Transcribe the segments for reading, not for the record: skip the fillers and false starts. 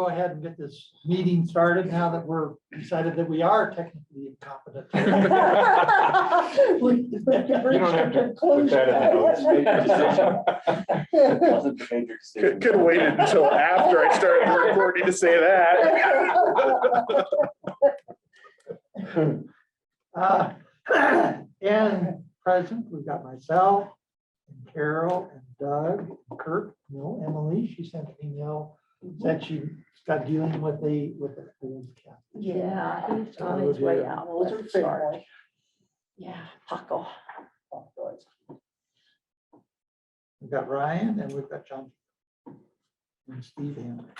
go ahead and get this meeting started now that we're decided that we are technically incompetent. You don't have to put that in the notes. Make a decision. It wasn't the major decision. Could have waited until after I started recording to say that. And present, we've got myself and Carol and Doug, and Kurt, Emily. She sent an email, said she's got dealing with the old cat. Yeah, he's So on his we'll way do- out. Those are family. Yeah, Paco. We've got Ryan and we've got John and Steve Anders.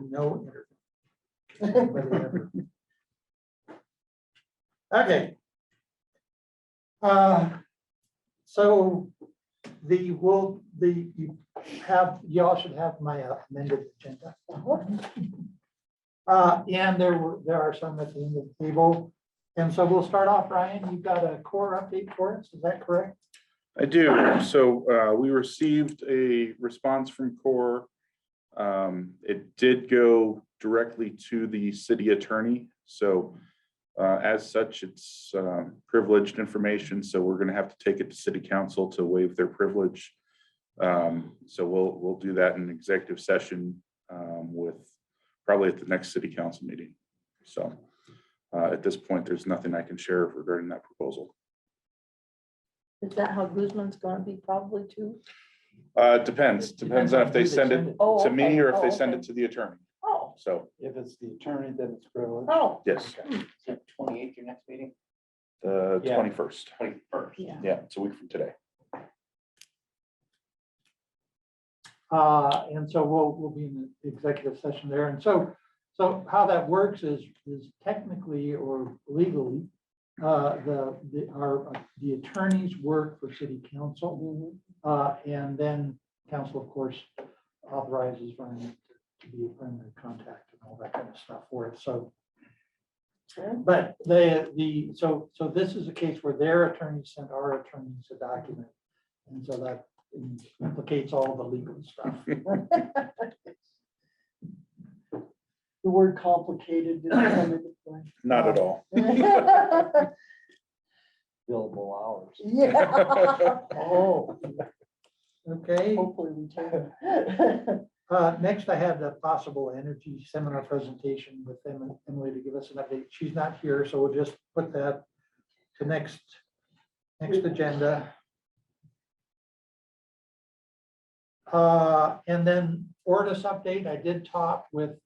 No interview. Okay. So y'all should have my amended agenda. And there are some at the end of the table. And so we'll start off, Ryan, you've got a core update for us, is that correct? I do. So we received a response from CORE. It did go directly to the city attorney. So as such, it's privileged information. So we're going to have to take it to city council to waive their privilege. So we'll do that in executive session with probably at the next city council meeting. So at this point, there's nothing I can share regarding that proposal. Is that how Guzman's gonna be probably too? Depends on if they send it Oh, to me okay. or if Oh, they send okay. it to the attorney. Oh, So If it's the attorney, then it's privileged. oh, yes, 28th, your next meeting? the Yeah. 21st. 21st. yeah. Yeah, it's a week from today. And so we'll be in the executive session there. And so how that works is technically or legally, the attorneys work for city council. And then council, of course, authorizes Ryan to be a primary contact and all that kind of stuff for it. So, but so this is a case where their attorney sent our attorneys a document. And so that implicates all the legal stuff. The word complicated didn't come into play. Not at all. Billable hours. Yeah. Oh. Okay. Hopefully we can. Next, I have the possible energy seminar presentation with Emily to give us an update. She's not here, so we'll just put that to next agenda. And then Ortis update, I did talk with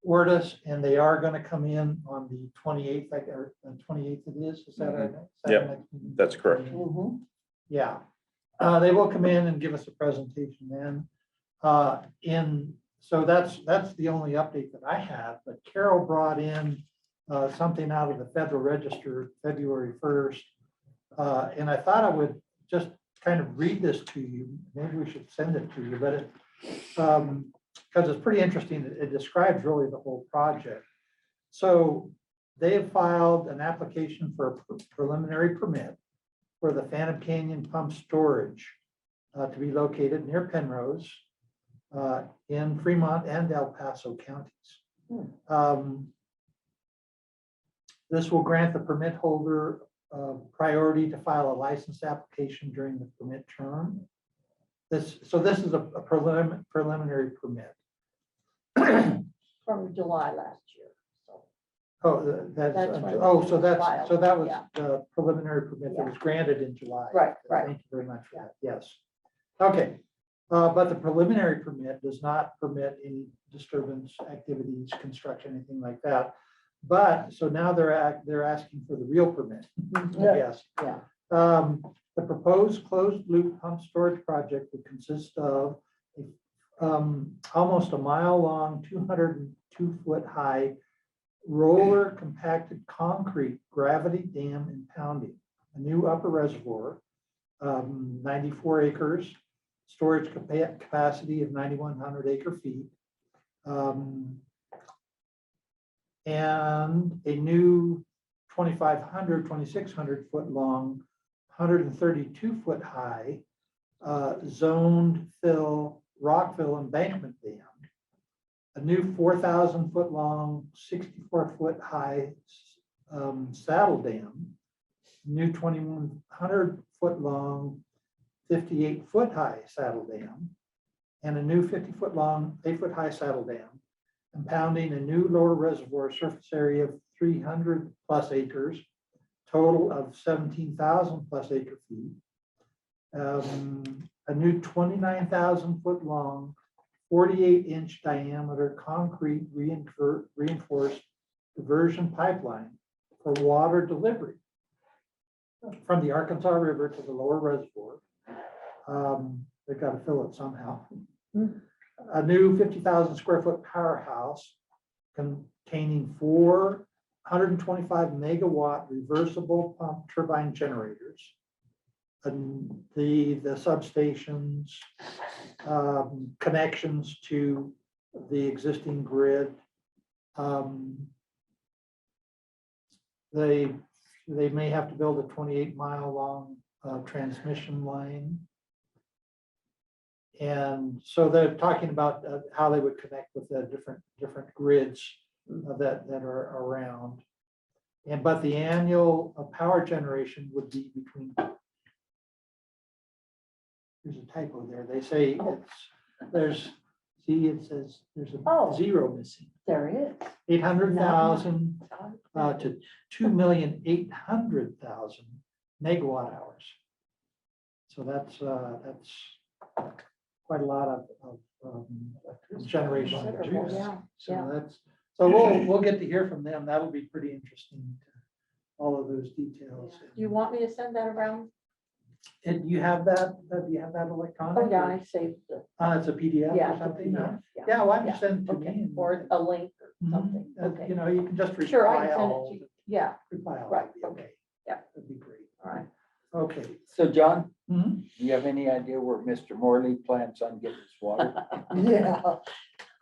Ortis and they are going to come in on the 28th, or 28th it is Saturday. Yep, that's correct. Mhm. Yeah, they will come in and give us a presentation then. So that's the only update that I have, but Carol brought in something out of the Federal Register February 1st. And I thought I would just kind of read this to you. Maybe we should send it to you, but it, because it's pretty interesting. It describes really the whole project. So they have filed an application for a preliminary permit for the Phantom Canyon Pump Storage to be located near Penrose in Fremont and El Paso counties. This will grant the permit holder priority to file a license application during the permit term. This is a preliminary permit. From July last year, so. Oh, that's, That's when oh, it so was filed, that was yeah. the preliminary permit that was granted in July. Right, right. Thank you very much for that. Yes. Okay, but the preliminary permit does not permit any disturbance activities, construction, anything like that. But, so now they're asking for the real permit, I guess. Yeah. The proposed closed loop pump storage project would consist of almost a mile long, 202-foot high roller compacted concrete gravity dam impounding, a new upper reservoir, 94 acres, storage capacity of 9,100 acre feet, and a new 2,600 foot long 132-foot high zoned fill rockfill embankment dam, a new 4,000-foot long, 64-foot high saddle dam, new 2,100-foot long, 58-foot high saddle dam, and a new 50-foot long, 8-foot high saddle dam, impounding a new lower reservoir surface area of 300 plus acres, total of 17,000 plus acre feet. A new 29,000-foot long, 48-inch diameter concrete reinforced diversion pipeline for water delivery from the Arkansas River to the lower reservoir. They've got to fill it somehow. A new 50,000 square foot powerhouse containing 425 megawatt reversible pump turbine generators. And the substations, connections to the existing grid. They may have to build a 28-mile long transmission line. And so they're talking about how they would connect with the different grids that are around. But the annual power generation would be between, there's a typo there. They say it says there's a zero missing. There is. 800,000 to 2,800,000 megawatt hours. So that's quite a lot of generation. Yeah, So we'll get to hear from them. That'll be pretty interesting. All of those details. Do you want me to send that around? And you have that? Do you have that electronic? Oh, yeah, I saved the. It's a PDF Yeah, or something? yeah, Yeah, why don't you yeah. send it to Okay, me? or a link or Mhm. something, You okay, know, you can just sure, I reply can send it all. to you, yeah, Reply all. Right, That'd be okay. Yeah. That'd be great. all right. Okay. So John, Mhm. do you have any idea where Mr. Morley plans on getting his water? Yeah.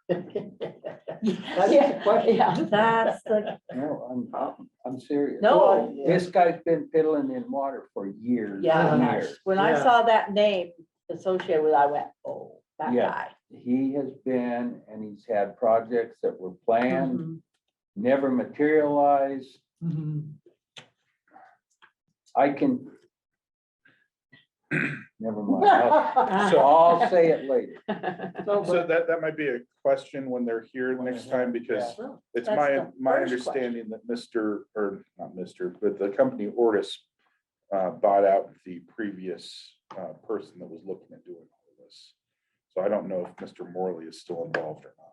That's the question. Yeah, that's the, No, I'm serious. no, This guy's been piddling in water for years yeah, and Uh-huh. years. when I Yeah. saw that name associated with, it, I went, oh, that Yeah. guy. He has been, and he's had projects that were planned, Mhm. never materialized. Mhm. I can. Never mind. So I'll say it later. So that might be a question when they're here next time, because it's That's my the first understanding that not Mr., but the company Ortis bought out the previous person that was looking at doing all of this. So I don't know if Mr. Morley is still involved or not.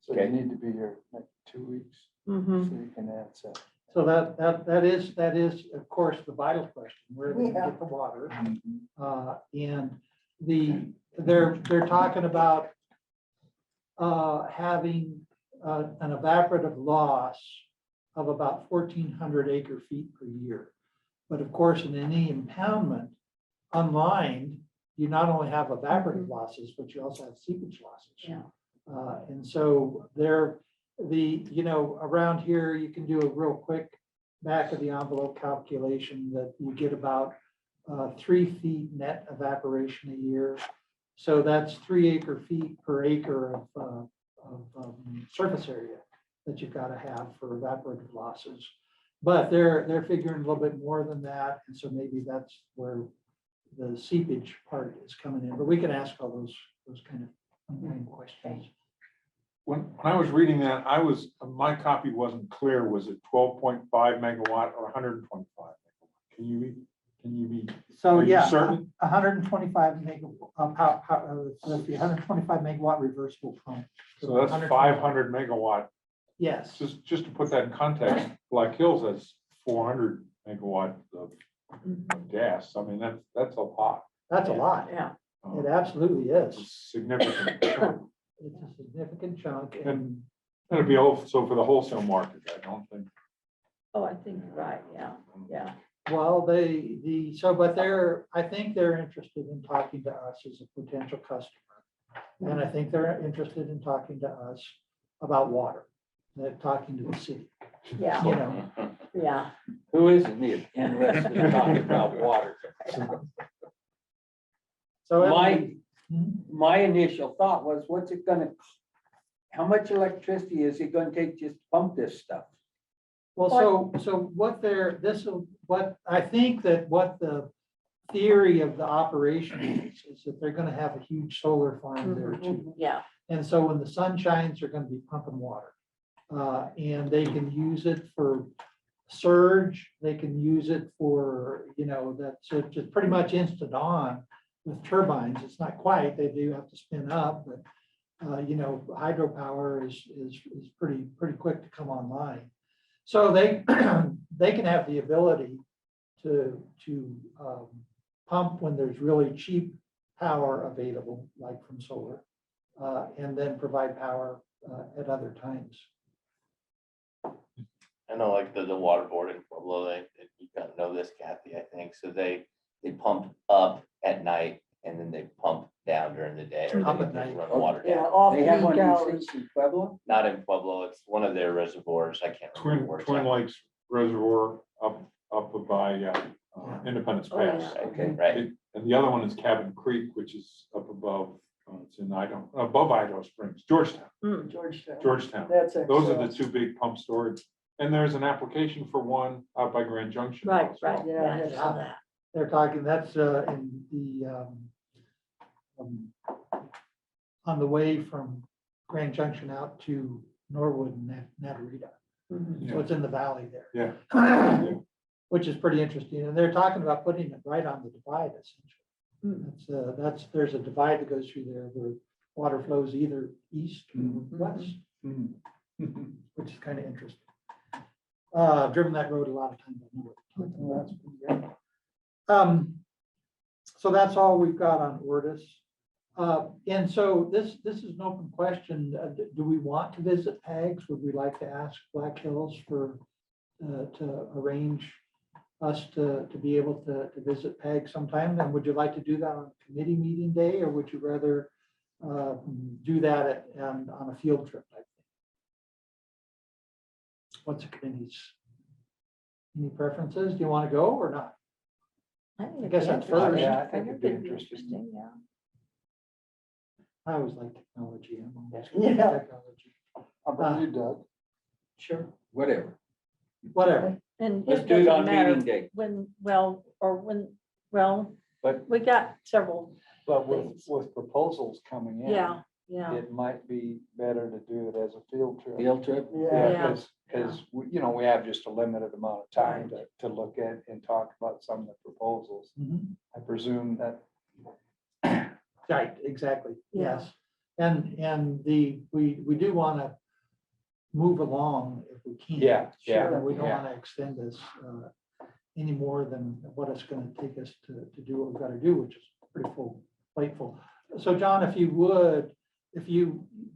So you need to be here like 2 weeks, so Mhm. you can answer. So that is, of course, the vital question, where they get the water. And they're talking about having an evaporative loss of about 1,400 acre feet per year. But of course, in any impoundment, unlined, you not only have evaporative losses, but you also have seepage losses. Yeah. And so around here, you can do a real quick back of the envelope calculation that you get about 3 feet net evaporation a year. So that's 3 acre feet per acre of surface area that you've got to have for evaporative losses. But they're figuring a little bit more than that. And so maybe that's where the seepage part is coming in, but we can ask all those kind of ongoing questions. When I was reading that, my copy wasn't clear. Was it 12.5 megawatt or 125? Can you be, So Are you yeah, certain? 125 megawatt, let's see, 125 megawatt reversible pump. so that's 500 megawatt. Yes, Just to put that in context, Black Hills has 400 megawatt of gas. I mean, that's a lot. that's a lot. Yeah, It absolutely is. It's significant. chunk. It's a significant chunk. And it'd be also for the wholesale market, I don't think. oh, I think you're right, yeah. Well, I think they're interested in talking to us as a potential customer. And I think they're interested in talking to us about water. They're talking to the city, Yeah. you know. Yeah, Who isn't interested in talking about water? So My, Emily, my initial thought was, what's it gonna, how much electricity is it gonna take just to pump this stuff? well, so what they're, what, I think that what the theory of the operation is that they're gonna have a huge solar farm there too. yeah. And so when the sun shines, they're gonna be pumping water. And they can use it for surge, they can use it for, that's just pretty much instant on with turbines. It's not quite, they do have to spin up, but hydropower is pretty quick to come online. So they, they can have the ability to pump when there's really cheap power available, like from solar, and then provide power at other times. I know like the water board in Pueblo, you kind of know this, Kathy, I think, so they pump up at night and then they pump down during the day. Or Up they at night. run the water Yeah, down. off They have peak one of hours. these things in Pueblo? Not in Pueblo, it's one of their reservoirs, I can't remember where it's Twin at. Lakes Reservoir up by Independence Oh, yeah. Pass. Okay, right, And the other one is Cabin Creek, which is up above, it's in above Idaho Springs, Georgetown, Georgetown. That's. Those are the excellent. two big pump storage. And there's an application for one out by Grand Junction. Right, as well. right. Yeah, Yeah, I saw that. They're talking, that's in the, on the way from Grand Junction out to Norwood and Natarita. Mhm. So it's in the valley there. Yeah. Which is pretty interesting. And they're talking about putting it right on the divide essentially. Mm. There's a divide that goes through there where water flows either east or west, which is kind of interesting. I've driven that road a lot of times. I know what you're talking about. It's pretty great. So that's all we've got on Ortis. And so this is an open question. Do we want to visit PAGs? Would we like to ask Black Hills to arrange us to be able to visit PAG sometime? And would you like to do that on a committee meeting day, or would you rather do that on a field trip? I think. What's the committee's, any preferences? Do you want to go or not? I think I it'd guess be that's interesting. first. Yeah, I think think it'd be it'd interesting. Yeah. I always like technology. I'm always Yeah. good at technology. How about you, Doug? Sure. Whatever. Whatever. And Let's it do it doesn't on matter meeting day. when, But- we got several, But things. with proposals coming in. yeah. It might be better to do it as a field trip. Field trip? Yeah. Yeah. Because, we have just a limited amount of time to look at and talk about some of the proposals. Mhm. I presume that, Right, exactly, Yeah. yes. And we do want to move along if we can. Yeah, yeah, Sure, we don't yeah. want to extend this any more than what it's going to take us to do what we've got to do, which is pretty plateful. So John, if you would,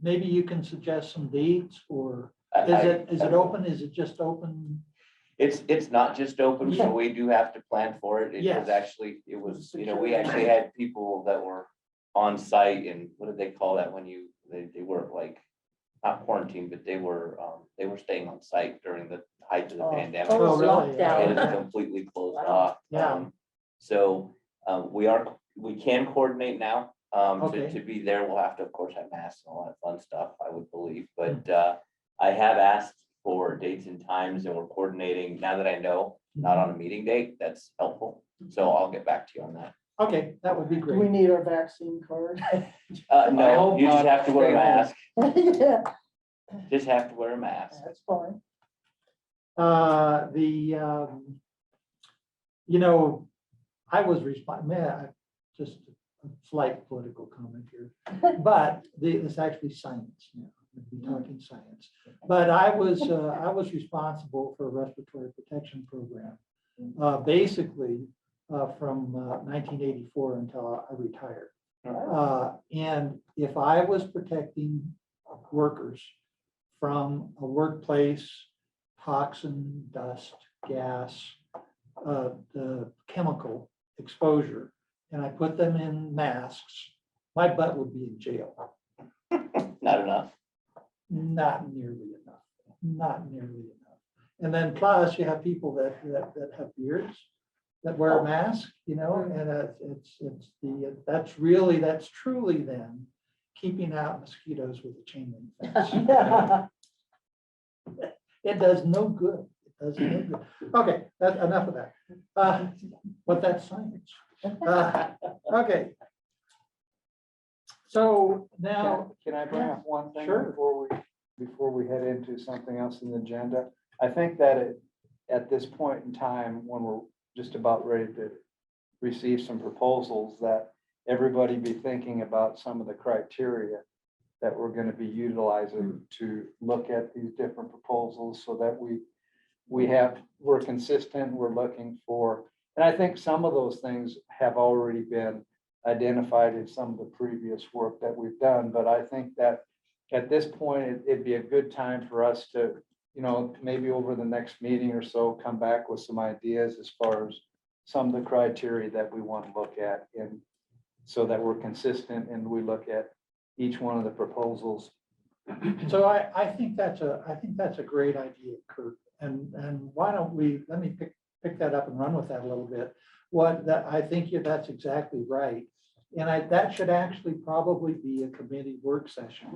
maybe you can suggest some dates, or is it open? Is it just open? It's not just open, so we do have to plan for it. It Yes. was actually, we actually had people that were on site, and what did they call that when they were like, not quarantined, but they were staying on site during the height of the Oh. pandemic. Oh, Oh, really? It lockdown. is completely closed Wow. off. Yeah. So we can coordinate now. Okay. To be there, we'll have to, of course, have masks and all that fun stuff, I would believe. But Hmm. I have asked for dates and times, and we're coordinating now that I know, not on a meeting date. That's helpful. So I'll get back to you on that. Okay, that would be Do we great. need our vaccine card? No, hope you just not. have to wear a mask. Yeah, Just have to wear a mask. that's fine. I was just a slight political comment here, but it's actually science now. We're talking science. But I was responsible for a respiratory protection program, basically from 1984 until I retired. And if I was protecting workers from a workplace toxin, dust, gas, the chemical exposure, and I put them in masks, my butt would be in jail. Not enough. Not nearly enough, not nearly enough. And then plus you have people that have beards, that wear a mask, you know, and it's that's truly then keeping out mosquitoes with a chain link fence. It does no good. It does no good. Okay, that's enough of that. But that's science. Okay. So now, Can I bring up one thing Sure. before we head into something else in the agenda? I think that at this point in time, when we're just about ready to receive some proposals, that everybody be thinking about some of the criteria that we're gonna be utilizing to look at these different proposals so that we're consistent, we're looking for, and I think some of those things have already been identified in some of the previous work that we've done, but I think that at this point, it'd be a good time for us to, you know, maybe over the next meeting or so, come back with some ideas as far as some of the criteria that we want to look at, and so that we're consistent and we look at each one of the proposals. so I think that's a great idea, Kurt. And why don't let me pick that up and run with that a little bit. I think that's exactly right. And that should actually probably be a committee work session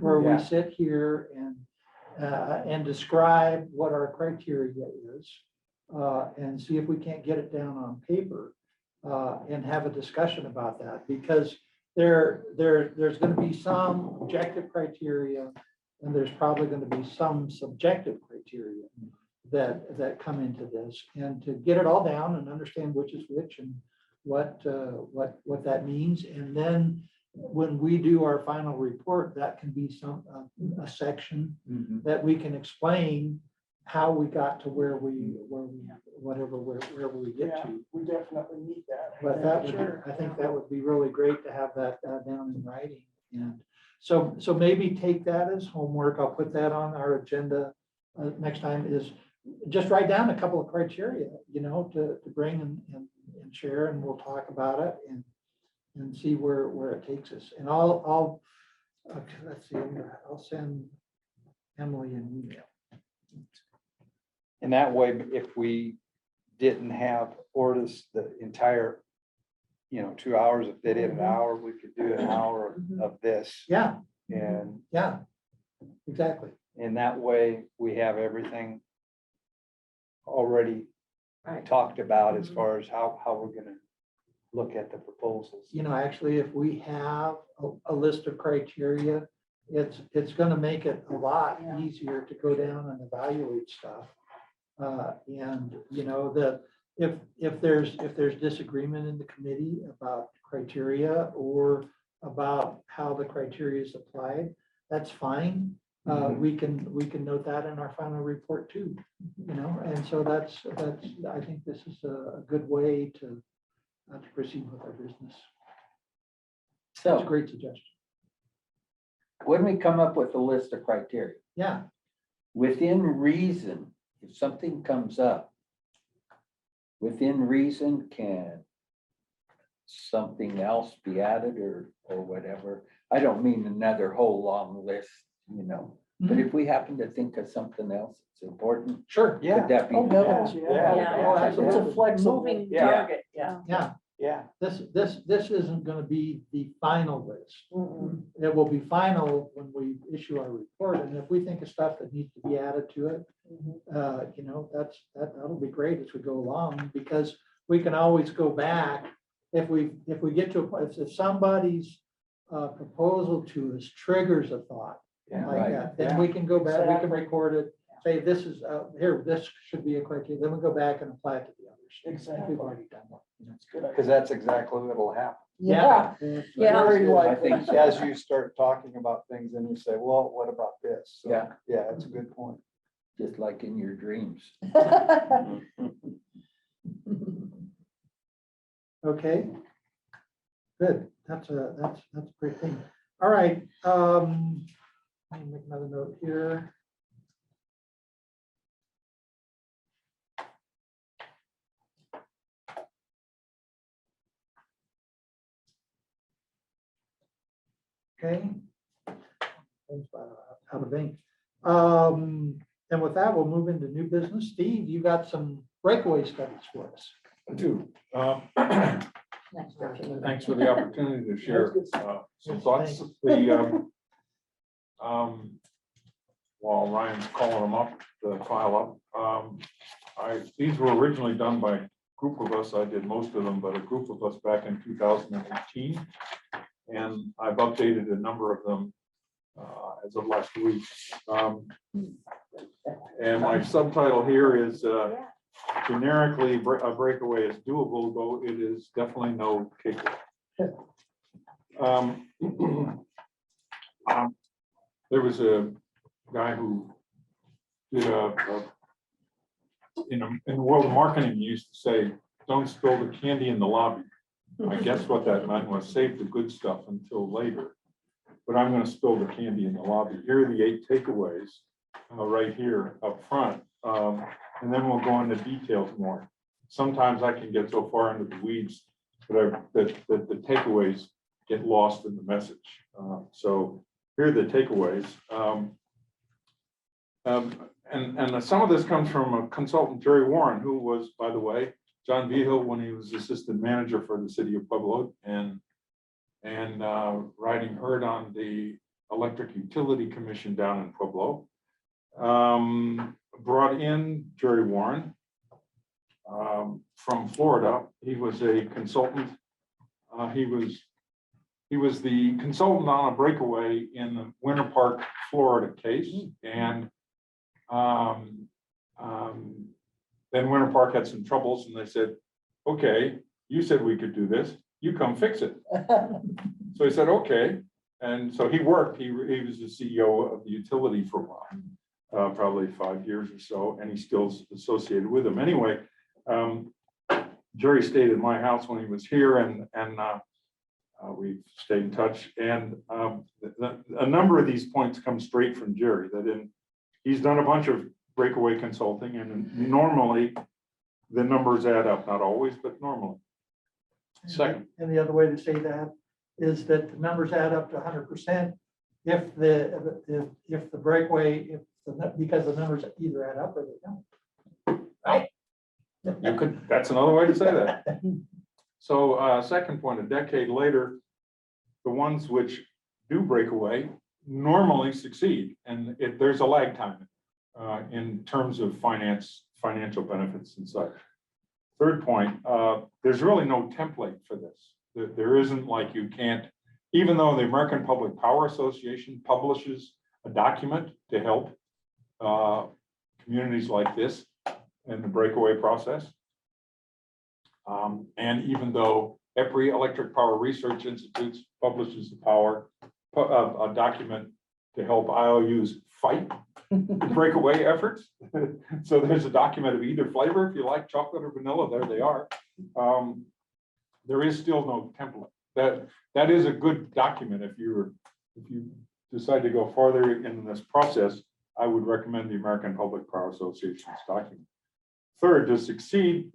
where we Yeah. sit here and describe what our criteria is, and see if we can't get it down on paper, and have a discussion about that, because there's going to be some objective criteria, and there's probably going to be some subjective criteria that come into this, and to get it all down and understand which is which and what that means. And then when we do our final report, that can be a section that we can explain how we got to wherever we get Yeah, to. we definitely need that. But I think that would be really great to have that down in writing. And so maybe take that as homework. I'll put that on our agenda next time, is just write down a couple of criteria, you know, to bring and share, and we'll talk about it and see where it takes us. And okay, let's see, I'll send Emily an email. And that way, if we didn't have Ortis the entire, 2 hours, if they did an hour, we could do an hour of this. Yeah, And yeah, exactly. in that way, we have everything already Right. talked about as far as how we're gonna look at the proposals. You know, actually, if we have a list of criteria, it's gonna make it a lot Yeah. easier to go down and evaluate stuff. And, you know, if there's disagreement in the committee about criteria or about how the criteria is applied, that's fine. We can note that in our final report too, you know, and so I think this is a good way to proceed with our business. That's a So great suggestion. when we come up with a list of criteria, Yeah, within reason, if something comes up, within reason, can something else be added or whatever? I don't mean another whole long list, but if we happen to think of something else that's important, sure. could that be? Oh, Yeah. Yeah. Oh, It's a absolutely. flexible. Moving Yeah. target, yeah. Yeah, Yeah, this isn't gonna be the final list. It will be final when we issue our report, and if we think of stuff that needs to be added to it, you know, that'll be great as we go along, because we can always go back. If we get to a point, if somebody's proposal to us triggers a thought yeah, like Right. that, then we can go back, we can Exactly. record it, say, this is, here, this should be a criteria, then we go back and apply it to the others. Exactly. We've already done one. That's good. because that's exactly what'll happen. Yeah. Yeah. Very I likely. think as you start talking about things, then you say, well, what about this? So, Yeah. Yeah, that's a good point. Just like in your dreams. Okay. Good, that's a great thing. All right, let me make another note here. Okay. Out of ink. And with that, we'll move into new business. Steve, you got some breakaway studies for us. I do. Next version. Thanks for the opportunity to share some thoughts. While Ryan's calling them up, the file up, these were originally done by a group of us. I did most of them, but a group of us back in 2018. And I've updated a number of them as of last week. And my subtitle here is generically, a breakaway is doable, though it is definitely no takeaway. There was a guy who did in the world of marketing, you used to say, don't spill the candy in the lobby. I guess what that meant was save the good stuff until later. But I'm gonna spill the candy in the lobby. Here are the 8 takeaways right here up front. And then we'll go into details more. Sometimes I can get so far into the weeds that the takeaways get lost in the message. So here are the takeaways. And some of this comes from a consultant, Jerry Warren, who was, by the way, John Vigil when he was assistant manager for the city of Pueblo and riding herd on the Electric Utility Commission down in Pueblo. Brought in Jerry Warren from Florida. He was a consultant. He was the consultant on a breakaway in the Winter Park, Florida case. And then Winter Park had some troubles and they said, okay, you said we could do this, you come fix it. So he said, okay. And so he worked, he was the CEO of the utility for a while, probably 5 years or so, and he's still associated with them. Anyway, Jerry stayed at my house when he was here and we stayed in touch. And a number of these points come straight from Jerry, he's done a bunch of breakaway consulting and normally the numbers add up, not always, but normally. Second. And the other way to say that is that the numbers add up to 100% if the breakaway, because the numbers either add up or they don't. Right? You could, that's another way to say that. So second point, a decade later, the ones which do break away normally succeed, and there's a lag time in terms of financial benefits and such. Third point, there's really no template for this. There isn't like you can't, even though the American Public Power Association publishes a document to help communities like this in the breakaway process. And even though every Electric Power Research Institute publishes a document to help IOUs fight breakaway efforts. So there's a document of either flavor. If you like chocolate or vanilla, there they are. There is still no template. That is a good document. If you decide to go farther in this process, I would recommend the American Public Power Association's document. Fourth, to succeed,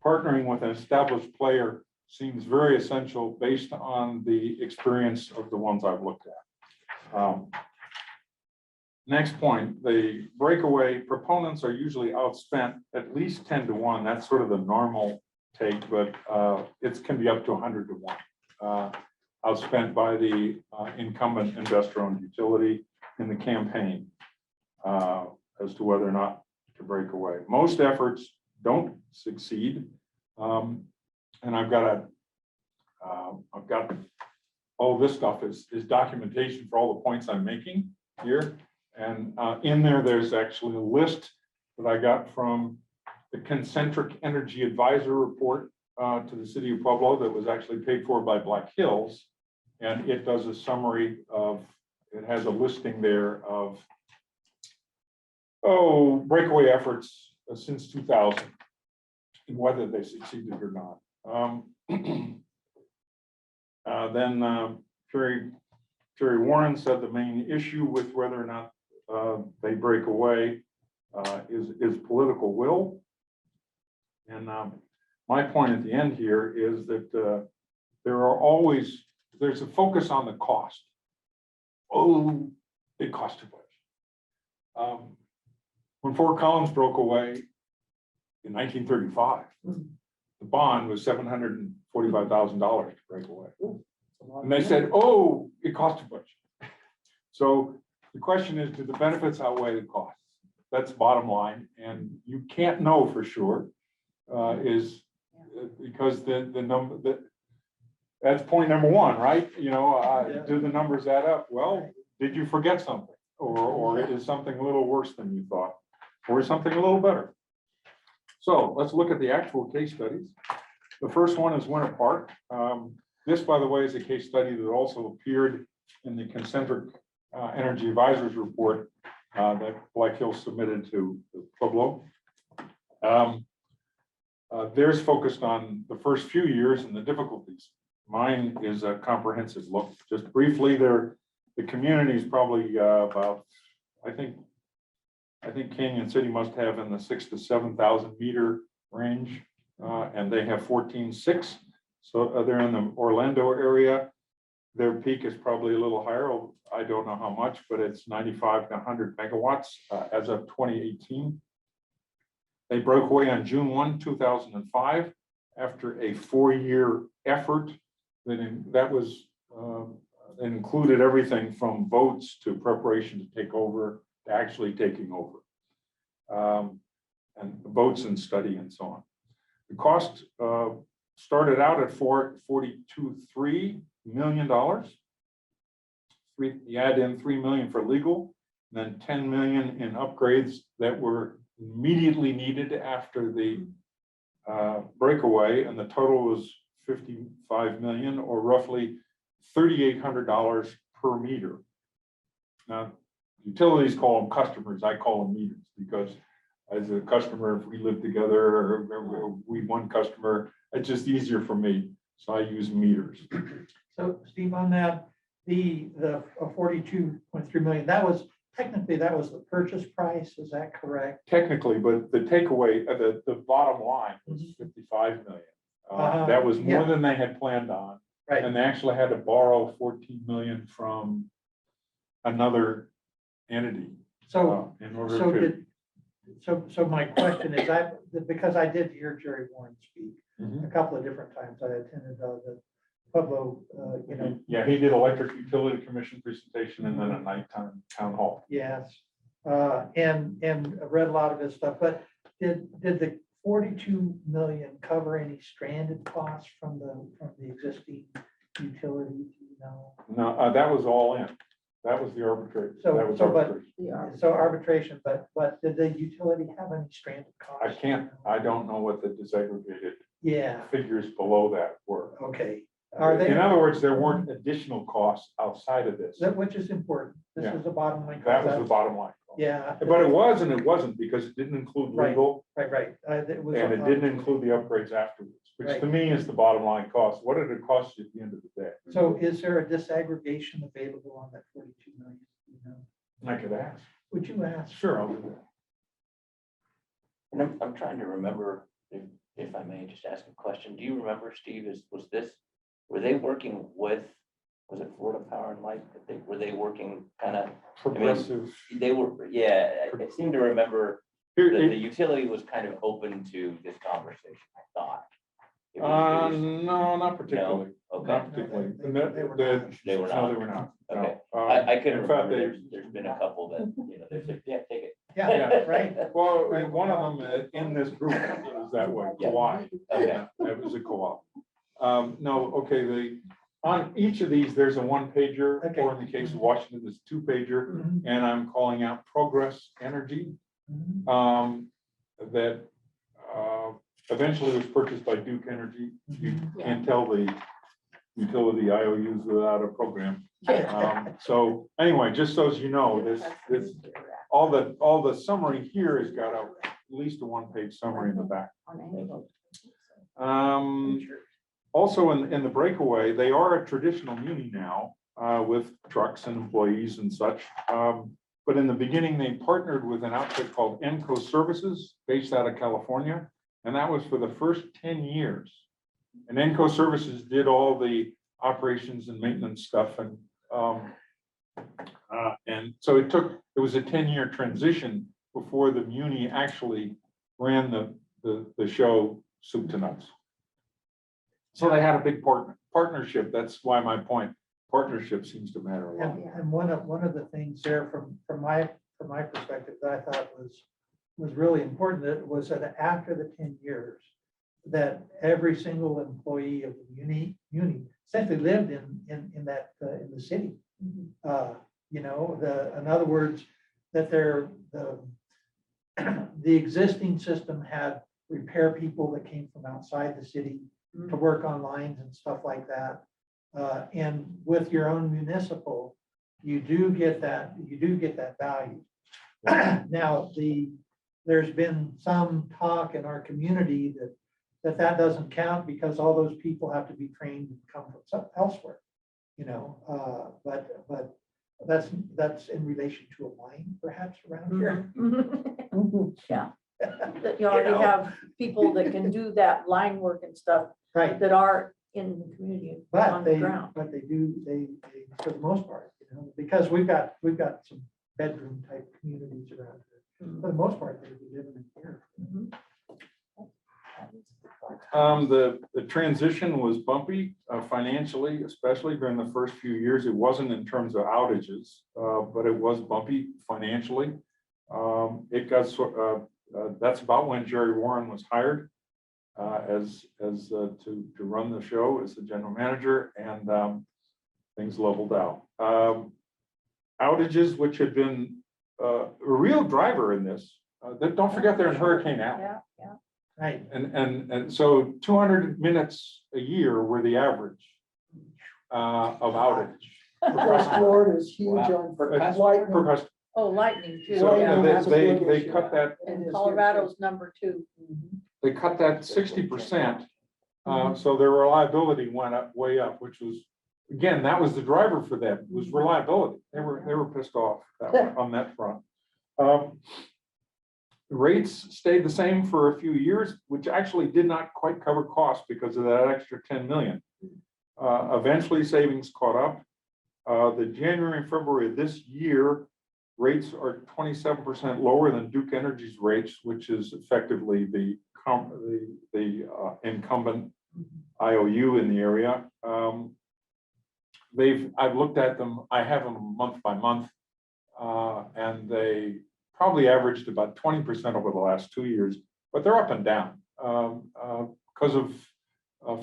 partnering with an established player seems very essential based on the experience of the ones I've looked at. Next point, the breakaway proponents are usually outspent at least 10 to 1. That's sort of the normal take, but it can be up to 100 to 1. Outspent by the incumbent investor-owned utility in the campaign as to whether or not to break away. Most efforts don't succeed, and I've got all this stuff is documentation for all the points I'm making here. And in there's actually a list that I got from the Concentric Energy Advisor report to the city of Pueblo that was actually paid for by Black Hills. And it does a summary of, it has a listing there of, breakaway efforts since 2000 and whether they succeeded or not. Then Jerry Warren said the main issue with whether or not they break away is political will. And my point at the end here is that there's a focus on the cost. Oh, it costs too much. When Fort Collins broke away in 1935, the bond was $745,000 to break away. And they said, oh, it cost too much. So the question is, do the benefits outweigh the costs? That's bottom line, and you can't know for sure, because the number, that's point number one, right? You know, do the numbers add up? Well, did you forget something? Or is something a little worse than you thought? Or something a little better? So let's look at the actual case studies. The first one is Winter Park. This, by the way, is a case study that also appeared in the Concentric Energy Advisors Report that Black Hills submitted to Pueblo. Theirs focused on the first few years and the difficulties. Mine is a comprehensive look. Just briefly, the community is probably about, I think Canyon City must have in the 6,000 to 7,000 meter range, and they have 14.6. So they're in the Orlando area. Their peak is probably a little higher. I don't know how much, but it's 95 to 100 megawatts as of 2018. They broke away on June 1, 2005, after a 4-year effort that was included everything from votes to preparation to take over to actually taking over, and votes and study and so on. The cost started out at $42.3 million. You add in $3 million for legal, and then $10 million in upgrades that were immediately needed after the breakaway, and the total was $55 million, or roughly $3,800 per meter. Now, utilities call them customers, I call them meters, because as a customer, if we live together or we one customer, it's just easier for me, so I use meters. So Steve, on that, the 42.3 million, that was technically, that was the purchase price, is that correct? Technically, but the takeaway, the bottom line was 55 million. That was more than they had planned on. Right. And they actually had to borrow 14 million from another entity. So, In order so to, did, so my question is, because I did hear Jerry Warren speak Mhm. a couple of different times, I attended the Pueblo, you know, yeah, he did electric utility commission presentation and then a nighttime town hall. yes. And I read a lot of his stuff, but did the 42 million cover any stranded costs from the existing utilities, you know? No, that was all in. That was the arbitration. So- That was so, but- arbitration. So arbitration, but did the utility have any stranded costs? I don't know what the disaggregated Yeah, figures below that were. okay. Are they? In other words, there weren't additional costs outside of this. Which is important. This Yeah. is the bottom line. That was the bottom line. Yeah. But it was and it wasn't, because it didn't include Right. legal Right. It was. and it didn't include the upgrades afterwards, which to me is the bottom line cost. What did it cost you at the end of the day? So is there a disaggregation available on that 42 million? You know? I could ask. Would you ask? Sure, I'll do that. And I'm trying to remember, if I may just ask a question. Do you remember, Steve, were they working with, was it Florida Power and Light? Were they working kind of, Progressive. they were, yeah, I seem to remember Here, that the it- utility was kind of open to this conversation, I thought. It was- no, not particularly. Okay, Not particularly. They were not. No, They were they not. were not. Okay. No. I couldn't In fact, remember. they- There's been a couple that, they said, yeah, take it. Yeah, right. Well, one of them in this group is that way, Yeah. Kauai. Okay. It was a co-op. No, okay, on each of these, there's a one pager, Okay. or in the case of Washington, there's a 2-pager, Mhm, and I'm calling out Progress Energy. mhm, That eventually was purchased by Duke Energy. You mhm. can't tell the utility IOUs without a program. So anyway, just so as you know, this, all the summary here has got at least a 1-page summary in the back. Also in the breakaway, they are a traditional muni now, with trucks and employees and such. But in the beginning, they partnered with an outfit called Enco Services, based out of California. And that was for the first 10 years. And Enco Services did all the operations and maintenance stuff. And And so it was a 10-year transition before the Muni actually ran the show soup to nuts. So they had a big partnership. That's why my point, partnership seems to matter a lot. And one of the things there from my perspective that I thought was really important, that was that after the 10 years, that every single employee of the Muni essentially lived in the city. You know, in other words, that the existing system had repair people that came from outside the city to work on lines and stuff like that. And with your own municipal, you do get that value. Now, there's been some talk in our community that doesn't count because all those people have to be trained and come from elsewhere, you know, but that's in relation to a line perhaps around here. Yeah, that you already have people that can do that line work and stuff Right, that are in the community on but the ground. they, for the most part, you know, because we've got some bedroom type communities around here. For the most part, they'd be living in here. The transition was bumpy financially, especially during the first few years. It wasn't in terms of outages, but it was bumpy financially. It got that's about when Jerry Warren was hired to run the show as the general manager, and things leveled out. Outages, which had been a real driver in this, don't forget they're in Hurricane Alley. Yeah, yeah. Right, And so 200 minutes a year were the average of outage. West Florida is huge Wow. on Per lightning. customer. Oh, lightning too. So Yeah. they cut that, And Colorado's number 2. they cut that 60%. So their reliability went up, way up, which was, again, that was the driver for them, was reliability. They were pissed off on that front. Rates stayed the same for a few years, which actually did not quite cover costs because of that extra 10 million. Eventually savings caught up. The January and February of this year, rates are 27% lower than Duke Energy's rates, which is effectively the incumbent IOU in the area. I've looked at them, I have them month by month, and they probably averaged about 20% over the last 2 years, but they're up and down because of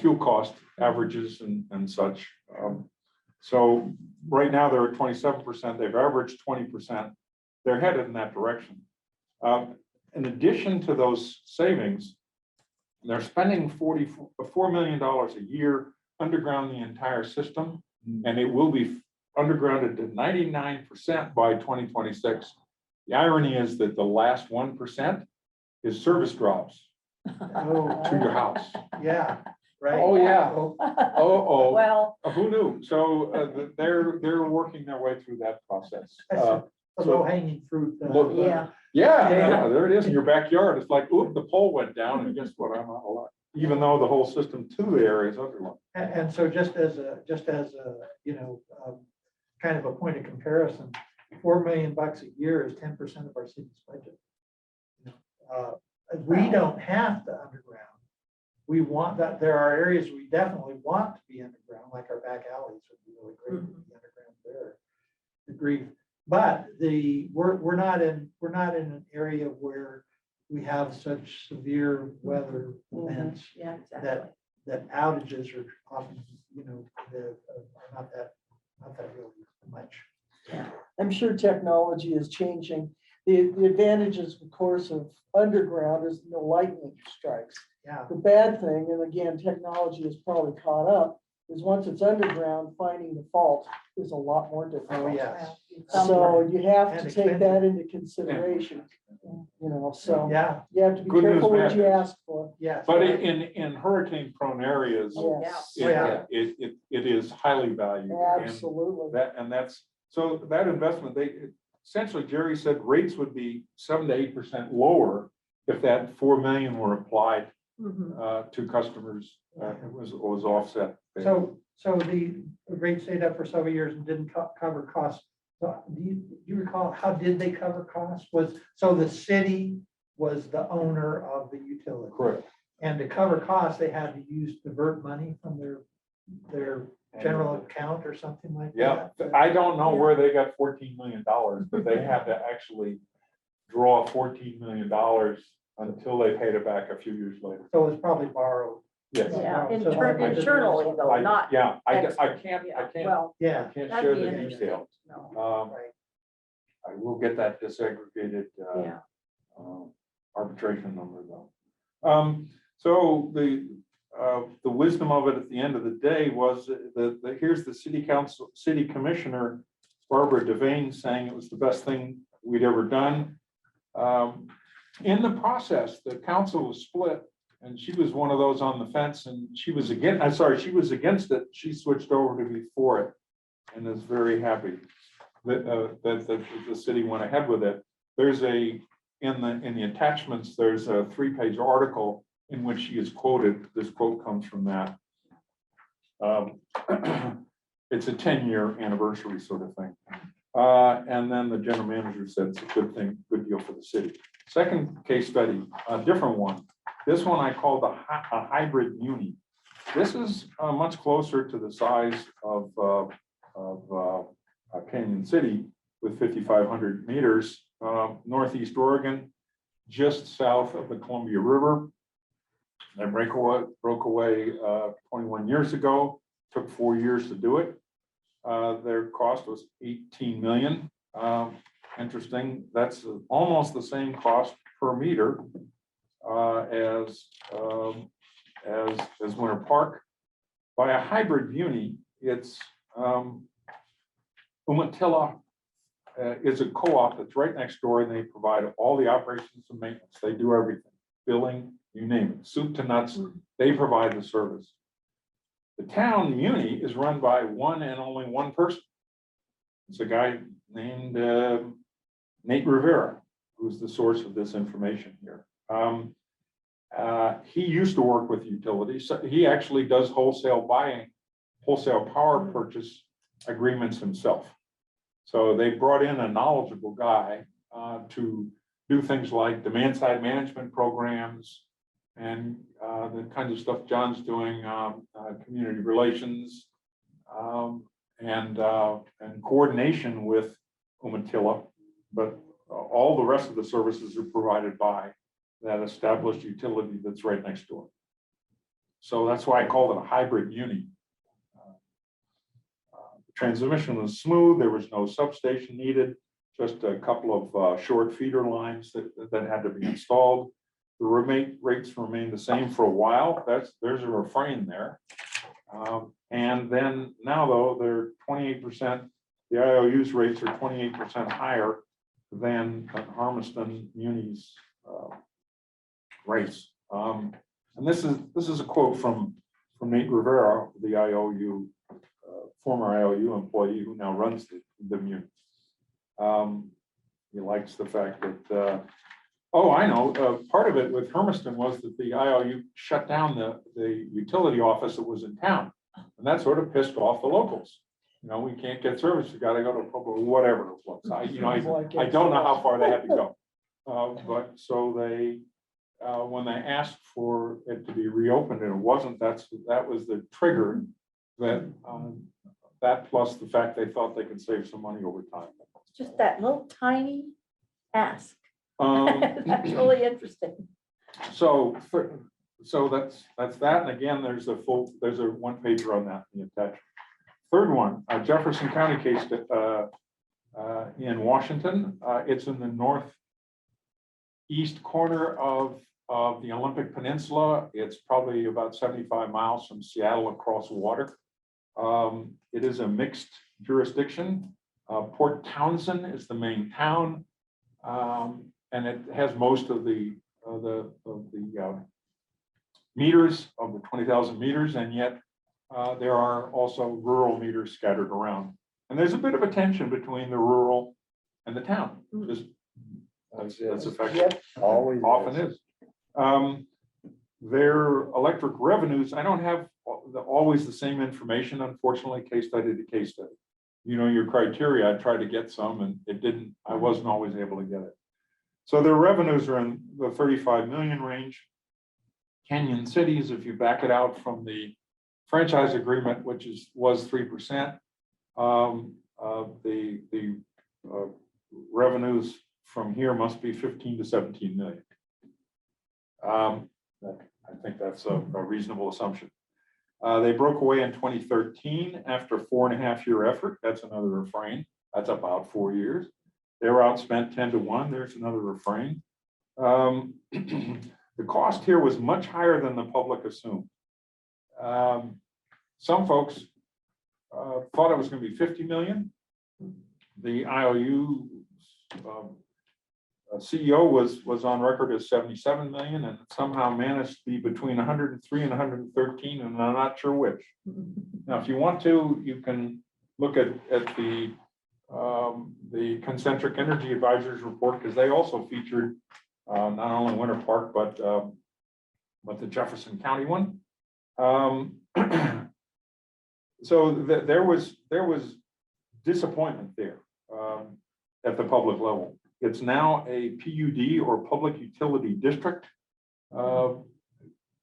fuel cost averages and such. So right now they're at 27%, they've averaged 20%. They're headed in that direction. In addition to those savings, they're spending $4 million a year underground the entire system, and it will be undergrounded to 99% by 2026. The irony is that the last 1% is service drops to your house. yeah, right. Oh, yeah. Oh, Well, who knew? So they're working their way through that process. The low hanging fruit. Look, yeah. Yeah, there it is in your backyard. It's like, oop, the pole went down, and guess what? I'm out of luck. Even though the whole system to the area is underwater. And so just as a, you know, kind of a point of comparison, $4 million a year is 10% of our city's budget. You know, we don't have to underground. We want that, there are areas we definitely want to be underground, like our back alleys would be really great to be underground there. Agree. But we're not in an area where we have such severe weather events Yeah, exactly. that outages are often, you know, are not that really much. I'm sure technology is changing. The advantages, of course, of underground is no lightning strikes. Yeah, The bad thing, and again, technology is probably caught up, is once it's underground, finding the fault is a lot more difficult. oh, yes, So you have to And take that into consideration, you know, so yeah, you have to be Good news, careful what bad you news. ask for. yes. But in hurricane prone areas, Oh, Yes, Yeah. it is highly valued. And absolutely. that's, so that investment, essentially Jerry said rates would be 7 to 8% lower if that 4 million were applied to customers. It was offset. So the rate stayed up for several years and didn't cover costs. So do you recall, how did they cover costs? So the city was the owner of the utility. Correct. And to cover costs, they had to divert money from their general account or something like Yeah, that. I don't know where they got $14 million, but they had to actually draw $14 million until they paid it back a few years later. So it was probably borrowed. Yes. Yeah, So I just- internally though, not. Yeah, I external. can't, Yeah, I Well, Yeah, can't that'd share be the interesting. detail. No, right. I will get that disaggregated, yeah, arbitration number though. So the wisdom of it at the end of the day was that here's the city commissioner, Barbara Devane, saying it was the best thing we'd ever done. In the process, the council was split and she was one of those on the fence and she was against it. She switched over to be for it and is very happy that the city went ahead with it. There's in the attachments, there's a 3-page article in which she is quoted. This quote comes from that. It's a 10-year anniversary sort of thing. And then the general manager said it's a good thing, good deal for the city. Second case study, a different one. This one I called a hybrid muni. This is much closer to the size of Canyon City with 5,500 meters, Northeast Oregon, just south of the Columbia River. They broke away 21 years ago, took 4 years to do it. Their cost was 18 million. Interesting, that's almost the same cost per meter as Winter Park. By a hybrid muni, it's Umatilla is a co-op that's right next door and they provide all the operations and maintenance. They do everything, billing, you name it, soup to nuts, they provide the service. The town muni is run by one and only one person. It's a guy named Nate Rivera, who's the source of this information here. He used to work with utilities. So he actually does wholesale power purchase agreements himself. So they brought in a knowledgeable guy to do things like demand side management programs and the kinds of stuff John's doing, community relations, and coordination with Umatilla, but all the rest of the services are provided by that established utility that's right next door. So that's why I called it a hybrid muni. The transmission was smooth, there was no substation needed, just a couple of short feeder lines that had to be installed. The rates remained the same for a while. There's a refrain there. And then now though, they're 28%, the IOU's rates are 28% higher than Harmiston Muni's rates. And this is a quote from Nate Rivera, the IOU, former IOU employee who now runs the Muni. He likes the fact that, oh, I know, part of it with Hermiston was that the IOU shut down the utility office that was in town. And that sort of pissed off the locals. You know, we can't get service, you gotta go to whatever it was. I don't know how far they had to go. But so they, when they asked for it to be reopened and it wasn't, that was the trigger that plus the fact they thought they could save some money over time. just that little tiny ask. Um, That's really interesting. So that's that. And again, there's a one pager on that in the attachment. Third one, Jefferson County case in Washington. It's in the northeast corner of the Olympic Peninsula. It's probably about 75 miles from Seattle across water. It is a mixed jurisdiction. Port Townsend is the main town. And it has most of the meters of the 20,000 meters, and yet there are also rural meters scattered around. And there's a bit of a tension between the rural and the town. Just that's effective. Yep. Always Often is. Their electric revenues, I don't have always the same information, unfortunately, case study to case study. your criteria, I tried to get some and it didn't, I wasn't always able to get it. So their revenues are in the 35 million range. Canyon Cities, if you back it out from the franchise agreement, which was 3%, the revenues from here must be 15 to 17 million. I think that's a reasonable assumption. They broke away in 2013 after a 4.5-year effort. That's another refrain. That's about 4 years. They were outspent 10 to 1. There's another refrain. The cost here was much higher than the public assumed. Some folks thought it was going to be 50 million. The IOU CEO was on record as 77 million and somehow managed to be between 103 and 113, and I'm not sure which. Now, if you want to, you can look at the Concentric Energy Advisors report, because they also featured not only Winter Park, but the Jefferson County one. So there was disappointment there at the public level. It's now a PUD, or public utility district, kind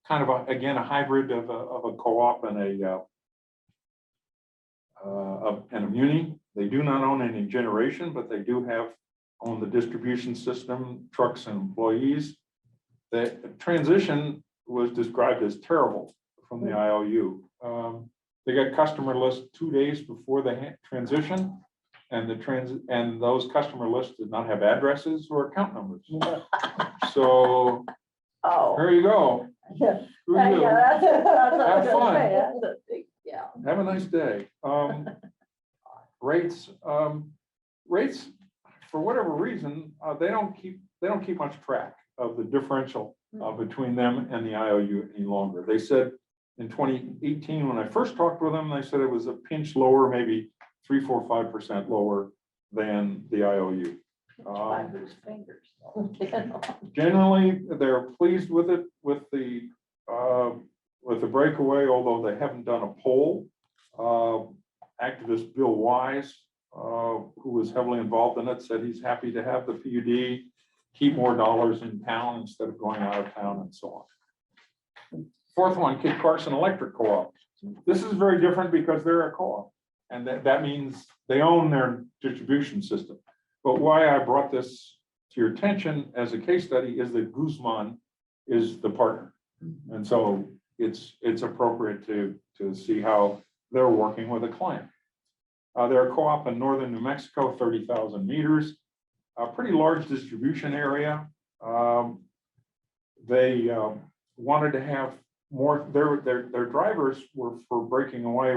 of again a hybrid of a co-op and a muni. They do not own any generation, but they do own the distribution system, trucks, and employees. The transition was described as terrible from the IOU. They got customer lists 2 days before the transition, and those customer lists did not have addresses or account numbers. So Oh. there you go. Yeah. Screw you. Have fun. Yeah. Have a nice day. Rates, for whatever reason, they don't keep much track of the differential between them and the IOU any longer. They said in 2018, when I first talked with them, they said it was a pinch lower, maybe 3, 4, 5% lower than the IOU. By whose fingers? Generally, they're pleased with it, with the breakaway, although they haven't done a poll. Activist Bill Wise, who was heavily involved in it, said he's happy to have the PUD keep more dollars in town instead of going out of town, and so on. Fourth one, Kit Carson Electric Co-op. This is very different because they're a co-op, and that means they own their distribution system. But why I brought this to your attention as a case study is that Guzman is the partner. And so it's appropriate to see how they're working with a client. They're a co-op in northern New Mexico, 30,000 meters, a pretty large distribution area. They wanted to have more, their drivers were for breaking away,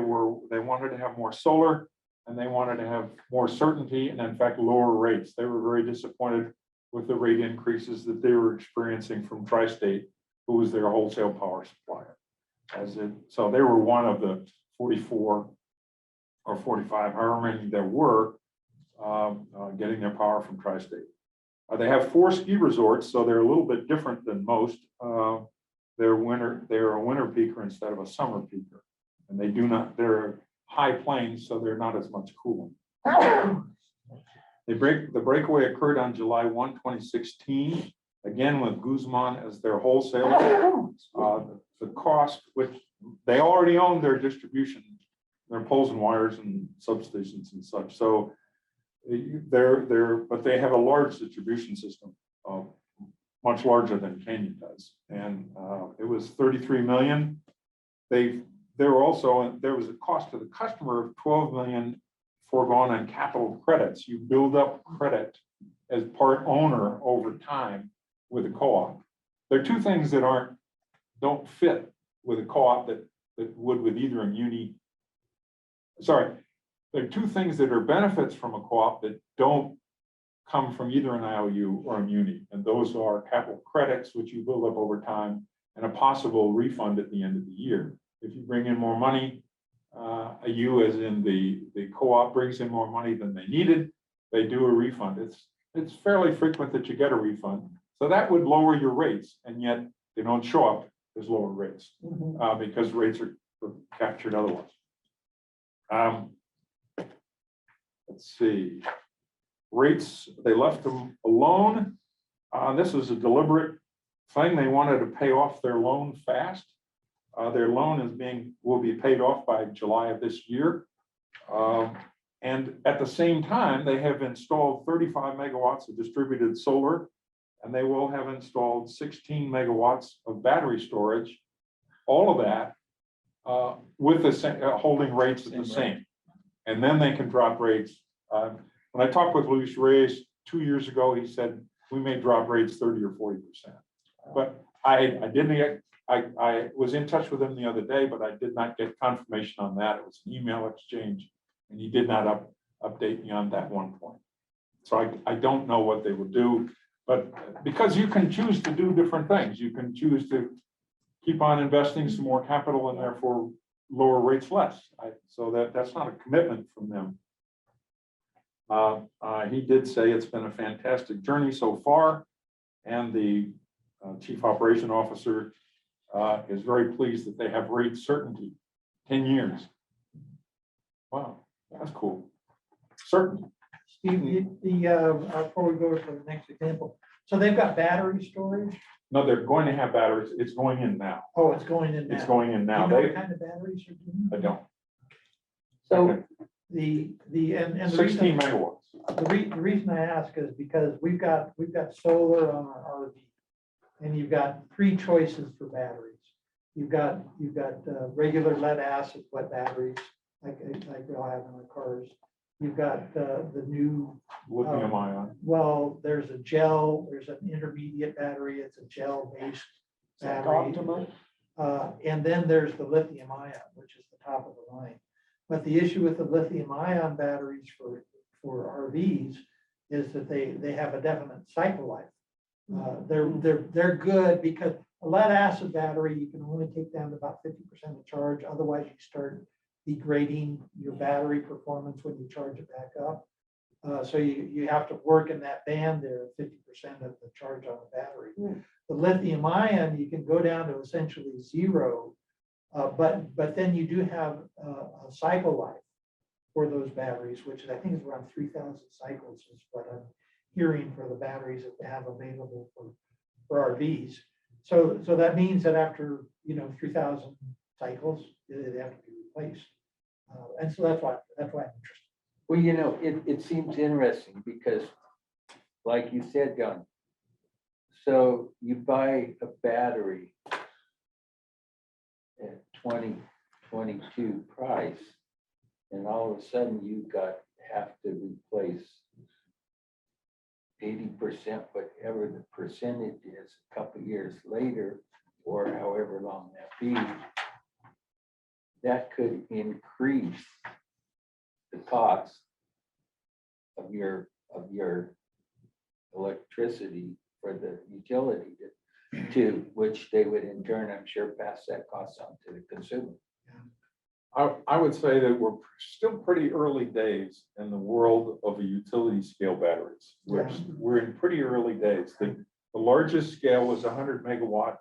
they wanted to have more solar, and they wanted to have more certainty and in fact lower rates. They were very disappointed with the rate increases that they were experiencing from Tri-State, who was their wholesale power supplier. So they were one of the 44 or 45, however many there were, getting their power from Tri-State. They have 4 ski resorts, so they're a little bit different than most. They're a winter peaker instead of a summer peaker, and they're high plains, so they're not as much cooling. The breakaway occurred on July 1, 2016, again with Guzman as their wholesaler. The cost, which they already own their distribution, their poles and wires and substations and such. So but they have a large distribution system, much larger than Canyon does. And it was 33 million. There was a cost to the customer of 12 million foregone on capital credits. You build up credit as part owner over time with a co-op. There are 2 things that don't fit with a co-op that would with either a muni. Sorry, there are 2 things that are benefits from a co-op that don't come from either an IOU or a muni. And those are capital credits, which you build up over time, and a possible refund at the end of the year. If you bring in more money, a U as in the co-op brings in more money than they needed, they do a refund. It's fairly frequent that you get a refund. So that would lower your rates, and yet they don't show up as lower rates because rates are captured otherwise. let's see. Rates, they left them alone. This was a deliberate thing. They wanted to pay off their loan fast. Their loan will be paid off by July of this year. And at the same time, they have installed 35 megawatts of distributed solar, and they will have installed 16 megawatts of battery storage. All of that with the holding rates at the same. And then they can drop rates. When I talked with Luis Reyes 2 years ago, he said we may drop rates 30 or 40%. But I was in touch with him the other day, but I did not get confirmation on that. It was an email exchange, and he did not update me on that one point. So I don't know what they will do, but because you can choose to do different things, you can choose to keep on investing some more capital and therefore lower rates less. So that's not a commitment from them. He did say it's been a fantastic journey so far, and the chief operation officer is very pleased that they have rate certainty, 10 years. Wow, that's cool. Certainty. Steve, before we go to the next example, so they've got battery storage? No, they're going to have batteries. It's going in now. Oh, it's going in now. It's going in Do now. you know They, what kind of batteries are doing? I don't. So And the 16 reason, megawatts. the reason I ask is because we've got solar on our RV. And you've got three choices for batteries. You've got regular lead acid wet batteries, like we all have in our cars. You've got the new, Lithium ion. well, there's a gel, there's an intermediate battery, it's a gel-based battery. Optima. And then there's the lithium ion, which is the top of the line. But the issue with the lithium ion batteries for RVs is that they have a definite cycle life. They're good because a lead acid battery, you can only take down to about 50% of charge. Otherwise, you start degrading your battery performance when you charge it back up. So you have to work in that band there, 50% of the charge on the battery. The lithium ion, you can go down to essentially zero, but then you do have a cycle life for those batteries, which I think is around 3,000 cycles is what I'm hearing for the batteries that they have available for RVs. So that means that after 3,000 cycles, they have to be replaced. And so that's why I'm interested. Well, it seems interesting because, like you said, John, so you buy a battery at 2022 price, and all of a sudden you have to replace 80%, whatever the percentage is, a couple of years later, or however long that be, that could increase the cost of your electricity for the utility to which they would in turn, I'm sure, pass that cost on to the consumer. I would say that we're still pretty early days in the world of the utility scale batteries. We're in pretty early days. The largest scale was 100 megawatt,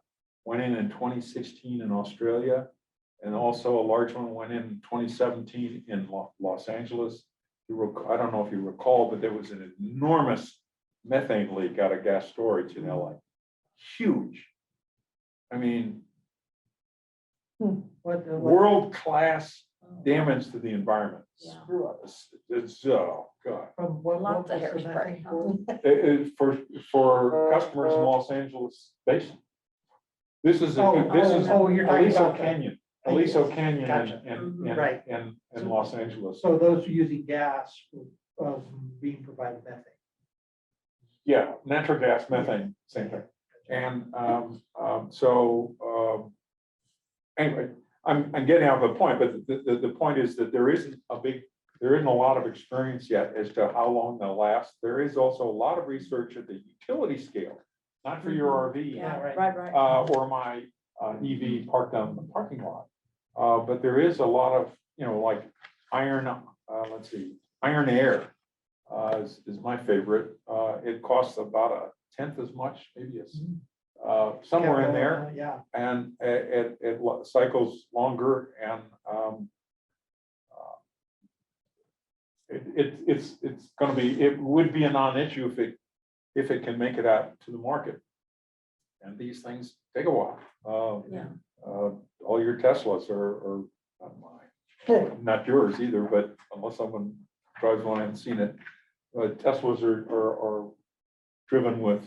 went in 2016 in Australia. And also a large one went in 2017 in Los Angeles. I don't know if you recall, but there was an enormous methane leak out of gas storage in LA. Huge. I mean, world-class damage to the environment. Yeah. Screw up. It's, oh, God. From what Lots of was the hairspray. methane for? For customers in Los Angeles Basin. This is You're talking Aliso about Canyon. Aliso Canyon Gotcha. Right. in Los Angeles. So those using gas being provided methane. Yeah, natural gas, methane, same thing. And anyway, I'm getting out of the point, but the point is that there isn't a lot of experience yet as to how long they'll last. There is also a lot of research at the utility scale, not for your RV. Yeah, right. right. Or my EV parked on the parking lot. But there is a lot of, like iron air is my favorite. It costs about a tenth as much, maybe it's somewhere in there. Yeah. And it cycles longer, and it's gonna be, it would be a non-issue if it can make it out to the market. And these things take a while. Yeah. All your Teslas are not mine, not yours either, but unless someone drives one, I haven't seen it. But Teslas are driven with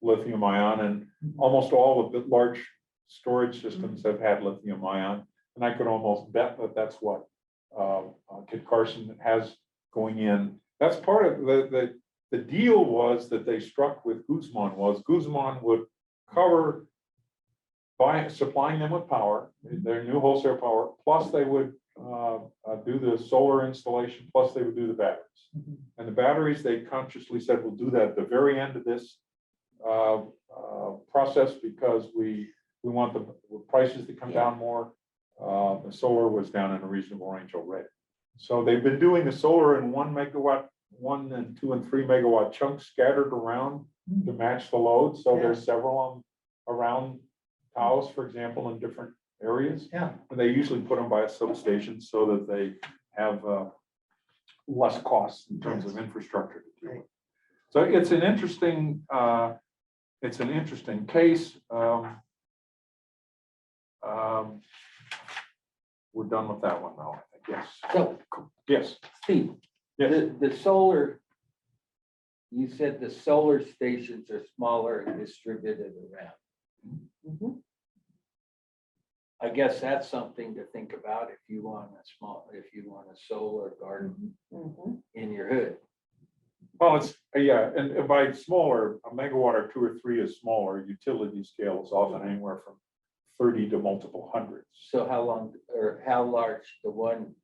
lithium ion, and almost all of the large storage systems have had lithium ion. And I could almost bet that that's what Kit Carson has going in. That's part of the deal was that they struck with Guzman would cover by supplying them with power, their new wholesale power, plus they would do the solar installation, plus they would do the batteries. And the batteries, they consciously said, we'll do that at the very end of this process because we want the prices to come down more. The solar was down in a reasonable range already. So they've been doing the solar in 1 megawatt, 1 and 2 and 3 megawatt chunks scattered around to match the load. So there's several around Taos, for example, in different areas. Yeah. And they usually put them by a substation so that they have less costs in terms of infrastructure to deal with. So it's an interesting case. We're done with that one now, I think, yes. So, Yes, Steve, yes. the solar, you said the solar stations are smaller and distributed around. Mhm. I guess that's something to think about if you want a solar garden Mhm. in your hood. Well, it's, yeah, and by smaller, a megawatt or 2 or 3 is smaller. Utility scale is often anywhere from 30 to multiple hundreds. So how large the one,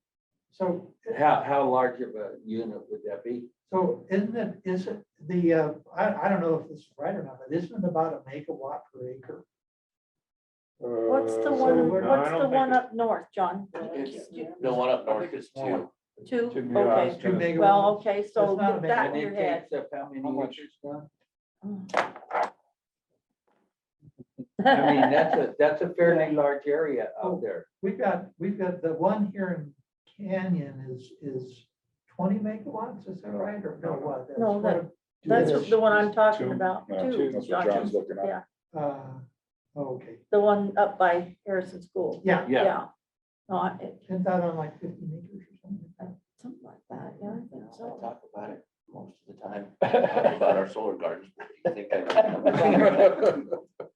So, how large of a unit would that be? so is it the, I don't know if this is right or not, but isn't it about a megawatt per acre? What's the Uh, one, no, I what's don't the think one it's- up north, John? The one up north is 2. Two, Yeah, okay. it's 2 megawatts. Well, okay, so It's not a get that And in your it head. takes up how many How much? acres, John? Mm. I mean, that's a fairly large area Oh. out there. We've got the one here in Canyon is 20 megawatts, is that right? Or no, what? That's No, what a- That's the one I'm talking Two, about, yeah, too. that's what John's looking at. Yeah, Okay, the one up by Harrison School. yeah, Yeah. No, isn't that on like 15 acres or something? something like that, yeah, I think I so. talk about it most of the time, Talk about our solar gardens. What do you think I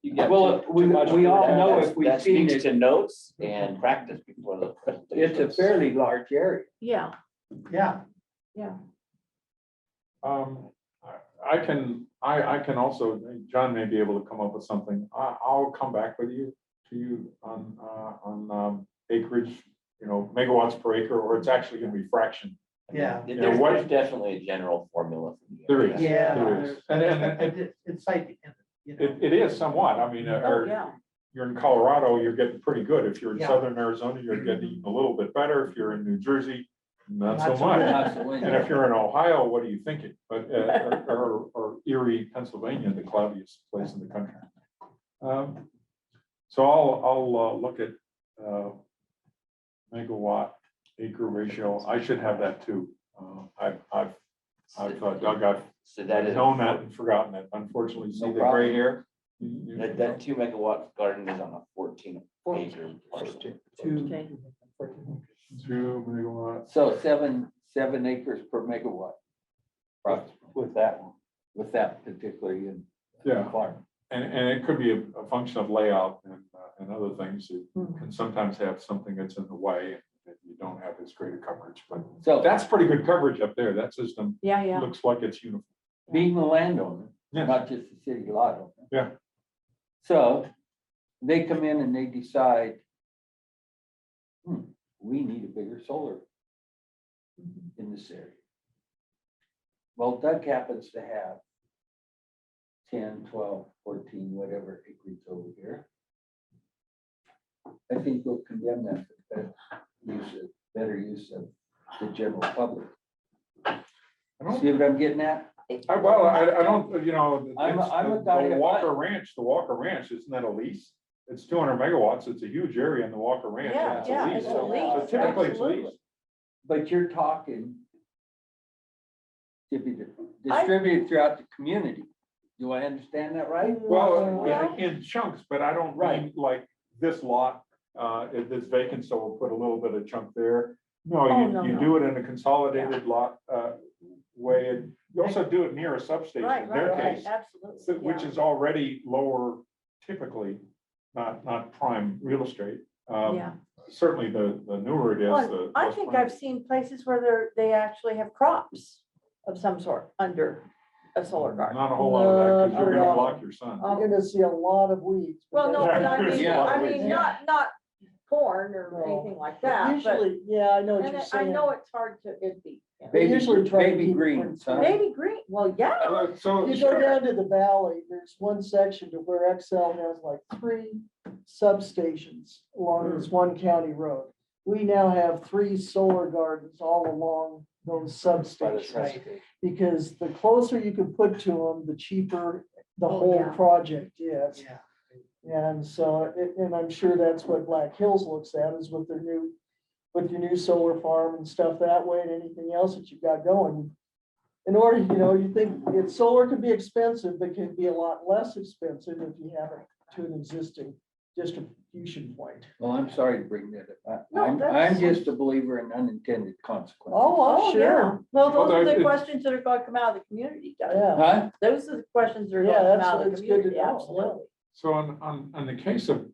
You get Well, too we much all for that. know That's- if we've that seen speaks it- to notes and practice before the presentation. It's a fairly large area. Yeah, Yeah, yeah. I can also, John may be able to come up with something. I'll come back with you on acreage, megawatts per acre, or it's actually gonna be fraction. yeah. There's what- there's definitely a general formula. for the There area. is. Yeah, There is. And it's site dependent, you know. It is somewhat, I mean, Oh, yeah. you're in Colorado, you're getting pretty good. If you're in Yeah. southern Arizona, you're getting a little bit better. If you're in New Jersey, not so Not so much. much. Not so And if you're in Ohio, what are you thinking? But, or Erie, Pennsylvania, the cloudiest place in the country. So I'll look at megawatt acre ratio. I should have that too. I've Doug, I've So that is, known that and forgotten it. Unfortunately, see No the problem. gray hair? that 2 megawatt garden is on a 14 acre parcel. Okay. 2 megawatts So 7 acres per megawatt. With that one. With that particular unit. Yeah. Farm. And it could be a function of layout and other things. It Mhm. can sometimes have something that's in the way and you don't have as great a coverage, but So that's pretty good coverage up there. That system Yeah, yeah. looks like it's uniform. being a landowner, Yes. not just a city lot owner. Yeah. So they come in and they decide, we need a bigger solar in this area. Well, Doug happens to have 10, 12, 14, whatever acreage over here. I think we'll condemn that for better use of the general public. See what I'm getting at? I don't, I'm a it's guy the that- Walker Ranch, isn't that a lease? It's 200 megawatts. It's a huge area in the Walker Ranch. Yeah, and yeah, lease. it's a So lease, typically it's absolutely. leased. But you're talking distributed throughout the community. Do I understand that right? Well, Well- in chunks, but I don't Right. mean like this lot, if it's vacant, so we'll put a little bit of chunk there. No, Oh, no, you no. do it in a consolidated lot, way. And you also do it near a substation, Right, in right, their right, case, absolutely. which yeah. is already lower typically, not prime real estate. Yeah. Certainly the newer it is, Well, the. I less think prime. I've seen places where they actually have crops of some sort under a solar garden. Not a whole lot of that, because you're No, gonna no. block your sun. You're gonna see a lot of weeds. Well, no, but I mean, Yeah. I mean, not corn or No. anything like that, but, Usually, yeah, I know what and you're I saying. know it's hard to, it'd be, you know. They usually try to Baby keep it greens, pretty huh? Maybe green, well, yeah, So. You go down to the valley, there's one section to where Excel has like 3 substations along this one county road. We now have 3 solar gardens all along those substations. Because the closer you can put to them, the cheaper the Oh, whole yeah. project is. Yeah. And so, and I'm sure that's what Black Hills looks at is with your new solar farm and stuff that way and anything else that you've got going. In order, you think solar can be expensive, but can be a lot less expensive if you have it to an existing distribution point. Well, I'm sorry to bring that up. No, I'm that's- just a believer in unintended consequences. Oh, oh, I'm sure. yeah. Well, Well, those are the it's- questions that are going to come out of the community, Doug. Yeah. Huh? Those are the questions that are Yeah, going to come that's- out of the it's good to community, know, yeah. absolutely. So on the case of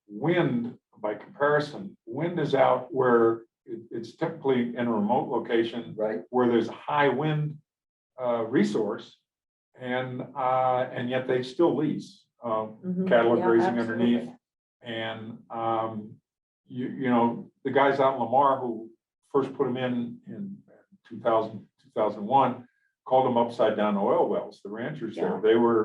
wind, by comparison, wind is out where it's typically in a remote location Right, where there's a high wind resource, and yet they still lease. Mhm. Cattle are Yeah, grazing absolutely. underneath. And the guys out in Lamar who first put them in 2001 called them upside down oil wells, the ranchers there. Yeah.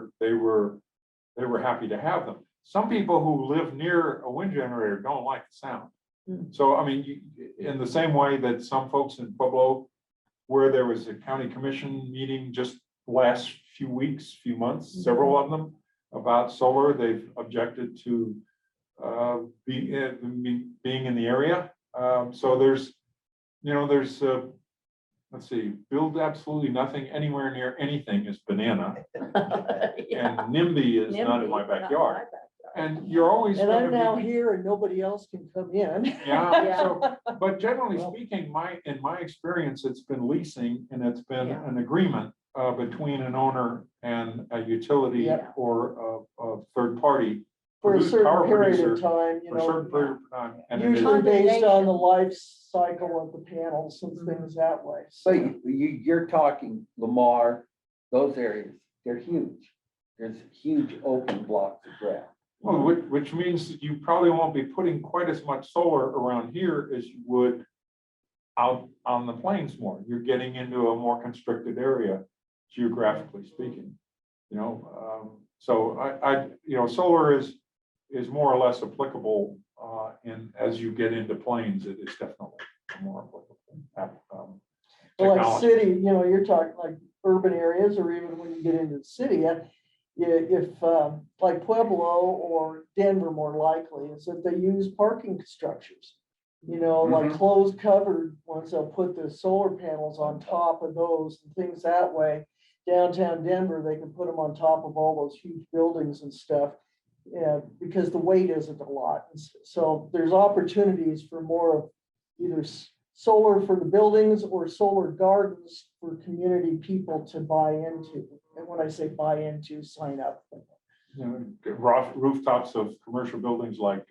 They were happy to have them. Some people who live near a wind generator don't like the sound. Mm. So, I mean, in the same way that some folks in Pueblo, where there was a county commission meeting just last few weeks, few months, several of them, about solar, they've objected to being in the area. So there's, let's see, build absolutely nothing anywhere near anything is banana. Yeah. And NIMBY is not in my NIMBY, backyard. And you're always. And I'm gonna now be- here and nobody else can come in. Yeah, Yeah. so, but generally Well- speaking, in my experience, it's been leasing and it's been Yeah. an agreement between an owner and a utility Yeah. or a third party. For a Power certain period producer of time, For a certain period of time. And it is- usually based on the Condemnation. life cycle of the panels and things that way. so you're talking Lamar, those areas, they're huge. There's huge open blocks of ground. Well, which means that you probably won't be putting quite as much solar around here as you would out on the plains more. You're getting into a more constricted area geographically speaking. So solar is more or less applicable as you get into plains, it is definitely more applicable. Well, like Technology. city, you're talking like urban areas or even when you get into the city, if like Pueblo or Denver more likely is that they use parking structures. Like Mhm. closed covered ones, they'll put the solar panels on top of those and things that way. Downtown Denver, they can put them on top of all those huge buildings and stuff. Yeah, because the weight isn't a lot. So there's opportunities for more of either solar for the buildings or solar gardens for community people to buy into. And when I say buy into, sign up. Rooftops of commercial buildings like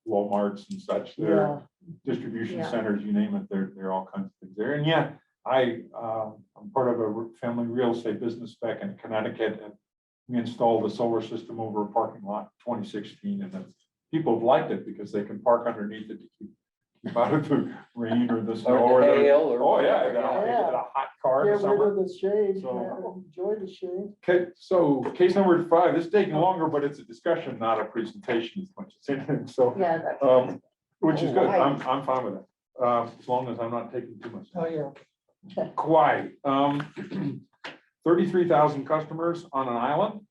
Walmarts and such, Yeah, they're distribution Yeah. centers, you name it, there are all kinds of things there. And yeah, I'm part of a family real estate business back in Connecticut, and we installed a solar system over a parking lot in 2016, and people have liked it because they can park underneath it to keep out of the rain or the snow. Or the the- hail or. Oh, yeah, whatever, a hot car in get the rid summer. of the shade, So- yeah, enjoy the shade. Okay, so case number 5, this is taking longer, but it's a discussion, not a presentation as much as anything, so, Yeah, that's. which is good, I'm fine with it. As long as I'm not taking too much. Oh, yeah. Kauai, 33,000 customers on an island.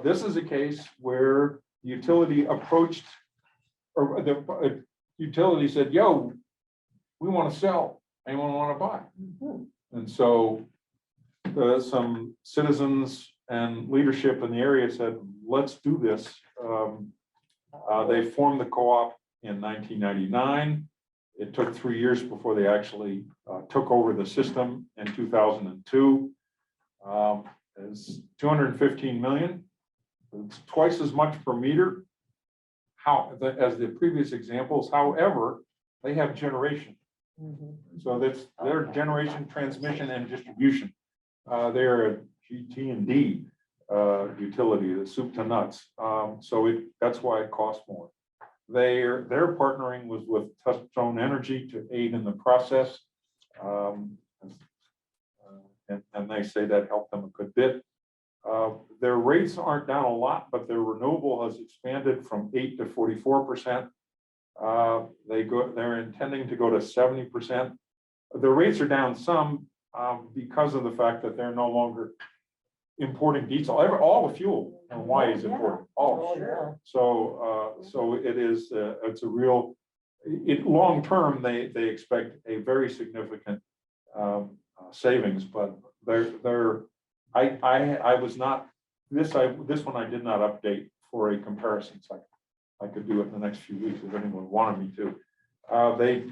This is a case where the utility approached, or the utility said, yo, we want to sell, anyone want to buy? And so some citizens and leadership in the area said, let's do this. They formed the co-op in 1999. It took 3 years before they actually took over the system in 2002. It's 215 million. It's twice as much per meter as the previous examples. However, they have generation. Mhm. So that's their generation, transmission, and distribution. They're a GT&D utility, the soup to nuts. So that's why it costs more. Their partnering was with Touchstone Energy to aid in the process. And they say that helped them a good bit. Their rates aren't down a lot, but their renewable has expanded from 8 to 44%. They're intending to go to 70%. The rates are down some because of the fact that they're no longer importing diesel. All the fuel in Hawaii is imported, all Oh, of it. yeah. So it is, it's a real, long term, they expect a very significant savings, but I was not, this one I did not update for a comparison, so I could do it in the next few weeks if anyone wanted me to. They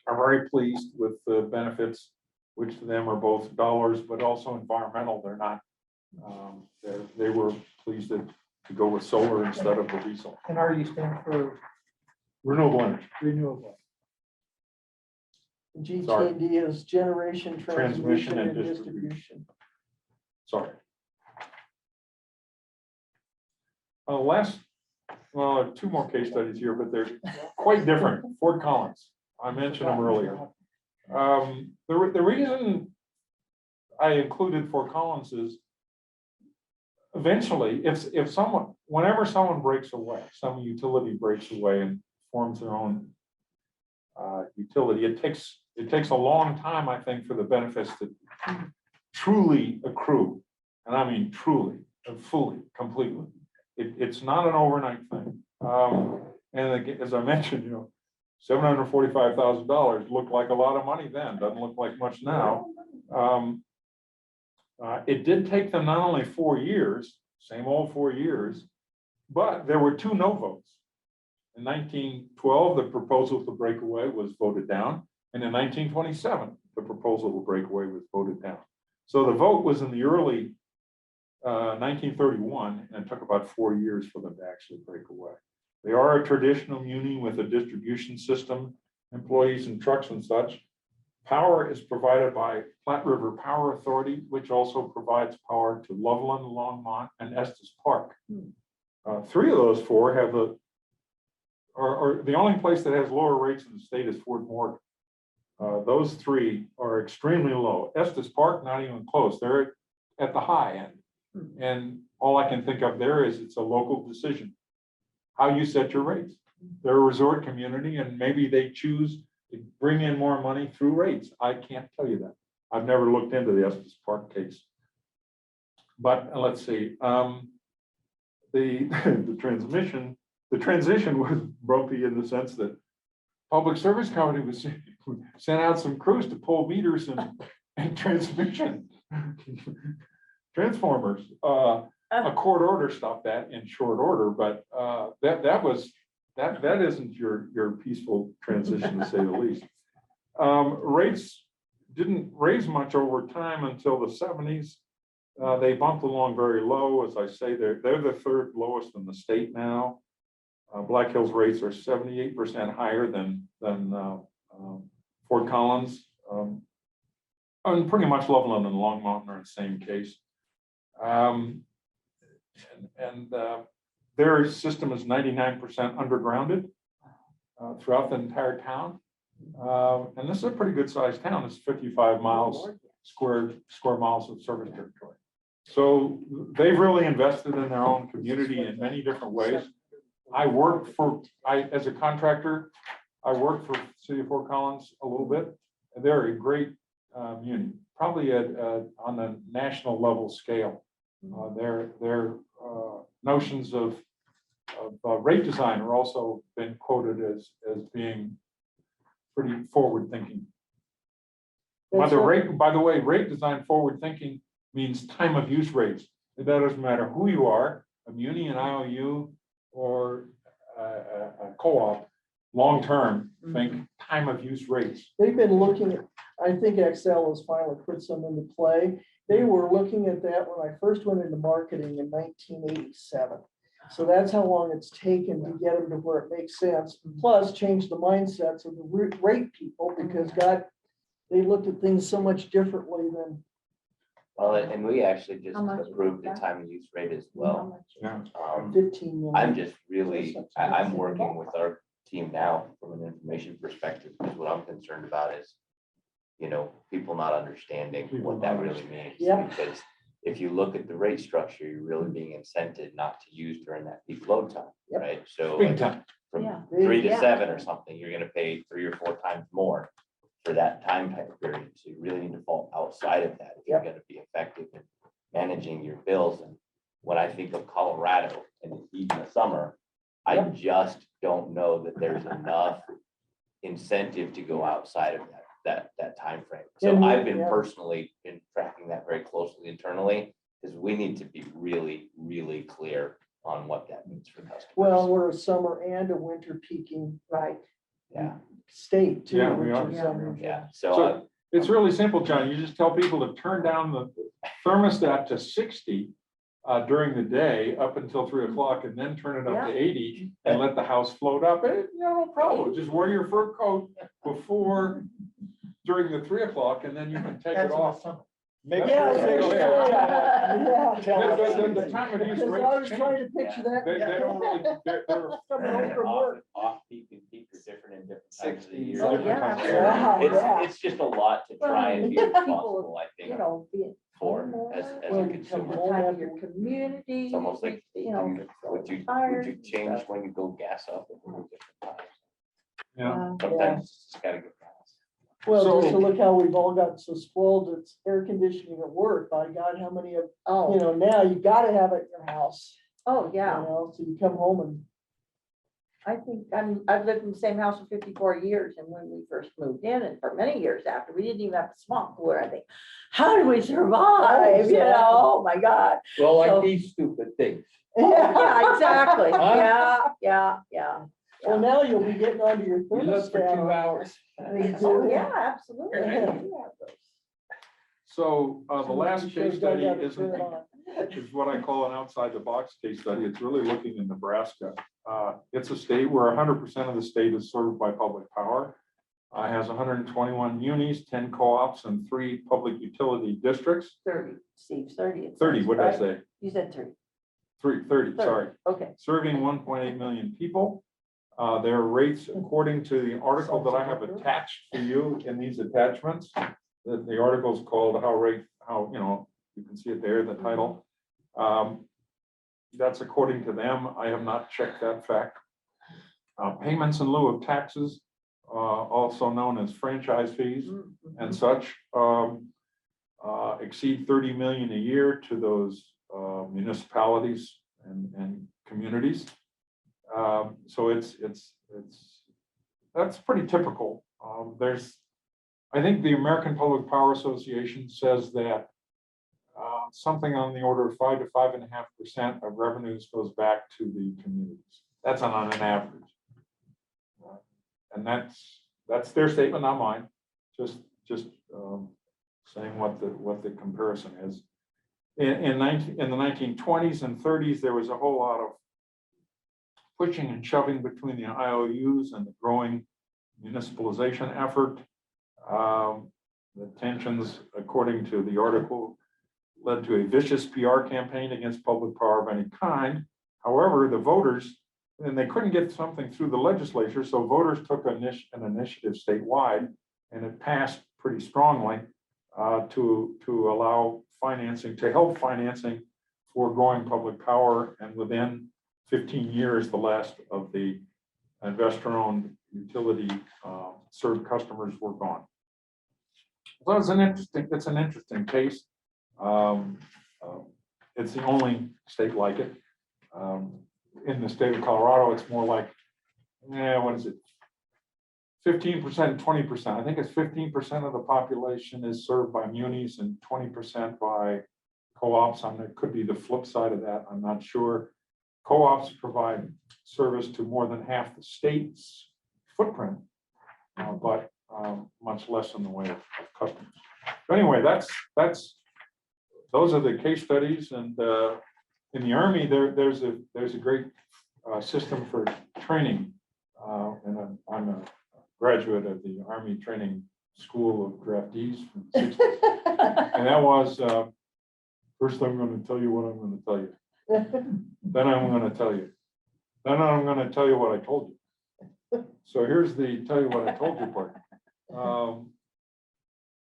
are very pleased with the benefits, which to them are both dollars, but also environmental. They're not, they were pleased to go with solar instead of the diesel. And RE stand for Renewable energy. renewable. GT&D is generation, transmission, and distribution. distribution. Sorry. Two more case studies here, but they're quite different. Fort Collins, I mentioned them earlier. The reason I included Fort Collins is eventually, whenever someone breaks away, some utility breaks away and forms their own utility, it takes a long time, I think, for the benefits to truly accrue. And I mean truly, fully, completely. It's not an overnight thing. And again, as I mentioned, $745,000 looked like a lot of money then, doesn't look like much now. It did take them not only 4 years, same old 4 years, but there were 2 no votes. In 1912, the proposal to break away was voted down. And in 1927, the proposal to break away was voted down. So the vote was in the early 1931, and it took about 4 years for them to actually break away. They are a traditional muni with a distribution system, employees and trucks and such. Power is provided by Platte River Power Authority, which also provides power to Loveland, Longmont, and Estes Park. 3 of those 4 have the only place that has lower rates in the state is Fort Morgan. Those 3 are extremely low. Estes Park, not even close. They're at the high end. And all I can think of there is it's a local decision, how you set your rates. They're a resort community and maybe they choose to bring in more money through rates. I can't tell you that. I've never looked into the Estes Park case. But let's see, the transition was ropey in the sense that Public Service Company was sent out some crews to pull meters and transmission transformers. A court order stopped that in short order, but that isn't your peaceful transition, to say the least. Rates didn't raise much over time until the 70s. They bumped along very low. As I say, they're the 3rd lowest in the state now. Black Hills rates are 78% higher than Fort Collins. And pretty much Loveland and Longmont are in the same case. Their system is 99% undergrounded throughout the entire town. And this is a pretty good sized town. It's 55 square miles of service territory. So they've really invested in their own community in many different ways. As a contractor, I work for City of Fort Collins a little bit. And they're a great muni, probably on a national level scale. Their notions of rate design are also been quoted as being pretty forward thinking. By the way, rate design forward thinking means time of use rates. That doesn't matter who you are, a muni, an IOU, or a co-op, long-term, think time of use rates. They've been looking at, I think Excel has finally put some into play. They were looking at that when I first went into marketing in 1987. So that's how long it's taken to get them to where it makes sense. Plus change the mindsets of the rate people because they looked at things so much differently than. Well, and we actually just How much is approved the that? time of use rate as How well. much? Yeah. 15 million. I'm just really, I'm working with our team now from an information perspective, because what I'm concerned about is, people not understanding what that really means. Yep. Because if you look at the rate structure, you're really being incented not to use during that peak load time, Yep. right? So Big time. Yeah. from 3 to Yeah. 7 or something, you're gonna pay 3 or 4 times more for that time period. So you really need to fall outside of that if you're gonna be effective in managing your bills. And when I think of Colorado and the heat in the summer, I just don't know that there's enough incentive to go outside of that timeframe. So And, I've been yeah. personally been tracking that very closely internally, because we need to be really, really clear on what that means for customers. Well, we're a summer and a winter peaking Right. Yeah, state too. Yeah, we which are. is Yeah. unusual. yeah. So So it's really simple, John. You just tell people to turn down the thermostat to 60 during the day up until 3 o'clock, and then turn it up to 80 and let the house float up. No problem. Just wear your fur coat during the 3 o'clock, and then you can take it That's in the off. summer. Make Yeah, sure yeah, they- yeah. The time of use Because I was rates trying change. to picture They that. don't really, they're Coming home from work. off peak and peak are different in different times of the 60s, year. Oh, different yeah, times of absolutely. year. Yeah. It's just a lot to try and be Well, people, responsible, I You think, know, being. for as Well, a you come consumer. home Time of after your work. community. It's almost like, you know, would you tired, change stuff. when you go gas up at different times? Yeah. Sometimes it's just gotta go fast. Well, just So- to look how we've all gotten so spoiled, it's air conditioning at work. By God, how many of, Oh, now you gotta have it in your house. oh, yeah. So you come home and I think I've lived in the same house for 54 years, and when we first moved in, and for many years after, we didn't even have a swamp cooler. I think, how did we survive? exactly. Oh my God. Well, So- like these stupid things. Yeah, exactly. Huh? Yeah. Well, now you'll be getting onto your You look for thermostat. 2 hours. Oh, yeah, absolutely. We do have those. So the last You case should've dug study out and turned isn't, it on. is what I call an outside the box case study. It's really looking in Nebraska. It's a state where 100% of the state is served by public power. Has 121 munis, 10 co-ops, and 3 public utility districts. 30, Steve, 30. it 30, says, what did I right? say? You said 30. 30, sorry. Okay. Serving 1.8 million people. Their rates, according to the article that I have attached for you in these attachments. The article is called you can see it there, the title. That's according to them. I have not checked that fact. Payments in lieu of taxes, also known as franchise fees and such, exceed 30 million a year to those municipalities and communities. So that's pretty typical. I think the American Public Power Association says that something on the order of 5 to 5.5% of revenues goes back to the communities. That's on an average. And that's their statement, not mine. Just saying what the comparison is. In the 1920s and 30s, there was a whole lot of pushing and shoving between the IOUs and the growing municipalization effort. The tensions, according to the article, led to a vicious PR campaign against public power of any kind. However, the voters, and they couldn't get something through the legislature, so voters took an initiative statewide, and it passed pretty strongly to allow financing, to help financing for growing public power. And within 15 years, the last of the investor-owned utility served customers were gone. So it's an interesting case. It's the only state like it. In the state of Colorado, it's more like, what is it? 15%, 20%. I think it's 15% of the population is served by munis and 20% by co-ops. It could be the flip side of that. I'm not sure. Co-ops provide service to more than half the state's footprint, but much less in the way of customers. But anyway, those are the case studies. And in the Army, there's a great system for training. And I'm a graduate of the Army Training School of Draftees from the 60s. And that was, first I'm going to tell you what I'm going to tell you. Then I'm going to tell you. Then I'm going to tell you what I told you. So here's the tell you what I told you part.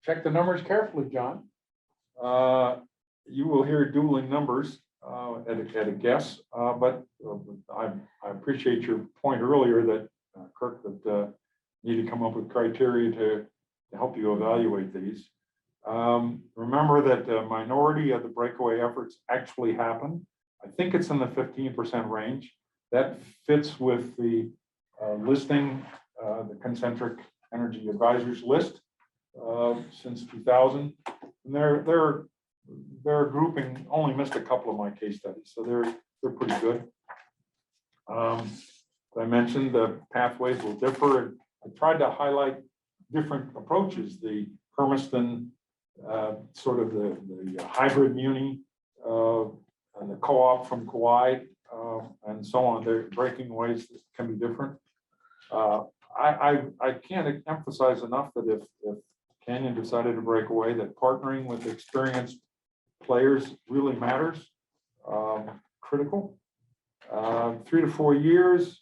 Check the numbers carefully, John. You will hear dueling numbers at a guess, but I appreciate your point earlier that Kirk, that need to come up with criteria to help you evaluate these. Remember that the minority of the breakaway efforts actually happen. I think it's in the 15% range. That fits with the listing, the Concentric Energy Advisors list since 2000. And their grouping only missed a couple of my case studies, so they're pretty good. As I mentioned, the pathways will differ. I tried to highlight different approaches. The Hermiston, sort of the hybrid muni, and the co-op from Kauai, and so on. They're breaking ways that can be different. I can't emphasize enough that if Canyon decided to break away, that partnering with experienced players really matters, critical. 3 to 4 years,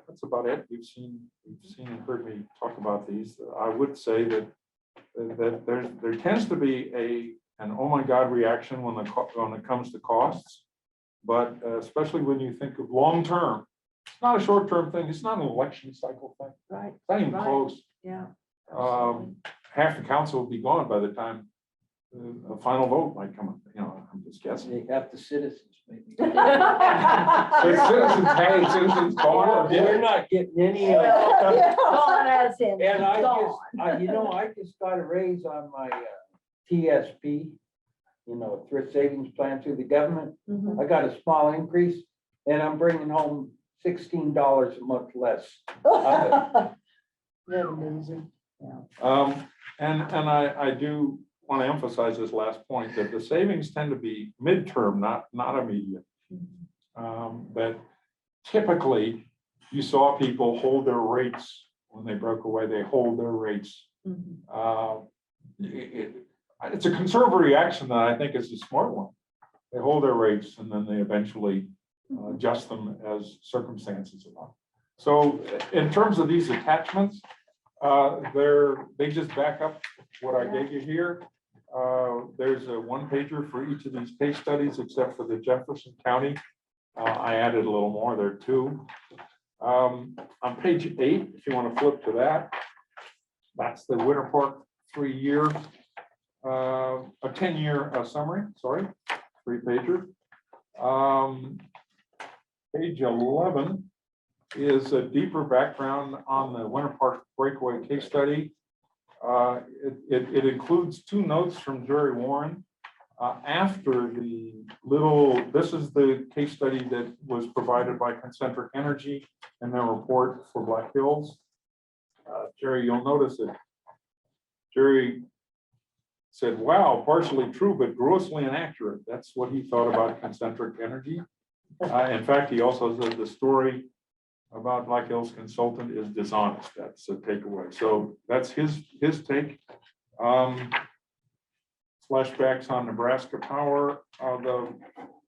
that's about it. You've seen and heard me talk about these. I would say that there tends to be an oh my God reaction when it comes to costs, but especially when you think of long term. It's not a short term thing. It's not an election cycle thing. Right, It's not even Right. close. yeah. Half the council will be gone by the time a final vote might come up. I'm just guessing. They have the citizens maybe. The citizens, hey, citizens gone. We're not getting any. Gone as in And gone. I just got a raise on my TSP, thrift savings plan through the government. Mhm. I got a small increase and I'm bringing home $16 a month less. Isn't that amazing? And I do want to emphasize this last point, that the savings tend to be midterm, not immediate. But typically, you saw people hold their rates when they broke away. They hold their rates. Mhm. It's a conservative reaction that I think is a smart one. They hold their rates and then they eventually adjust them as circumstances allow. So in terms of these attachments, they just back up what I gave you here. There's a one pager for each of these case studies, except for the Jefferson County. I added a little more there too. On page 8, if you want to flip to that, that's the Winter Park 3-year, a 10-year summary, sorry, 3-pager. Page 11 is a deeper background on the Winter Park breakaway case study. It includes 2 notes from Jerry Warren after this is the case study that was provided by Concentric Energy in their report for Black Hills. Jerry, you'll notice that Jerry said, wow, partially true, but grossly inaccurate. That's what he thought about Concentric Energy. In fact, he also said the story about Black Hills Consultant is dishonest. That's a takeaway. So that's his take. Flashbacks on Nebraska Power.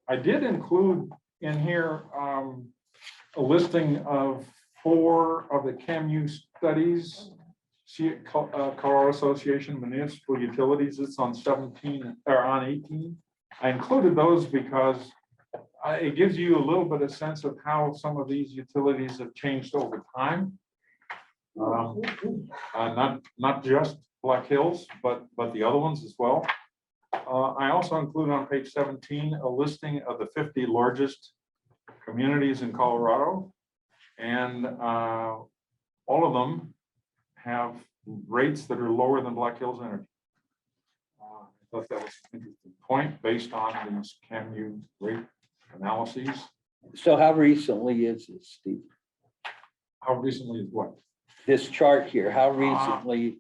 I did include in here a listing of 4 of the CAMU studies. Colorado Association Municipal Utilities. It's on 17 or on 18. I included those because it gives you a little bit of sense of how some of these utilities have changed over time. Not just Black Hills, but the other ones as well. I also include on page 17 a listing of the 50 largest communities in Colorado, and all of them have rates that are lower than Black Hills Energy. I thought that was an interesting point based on these CAMU rate analyses. So how recently is this, Steve? How recently is what? This chart here, how recently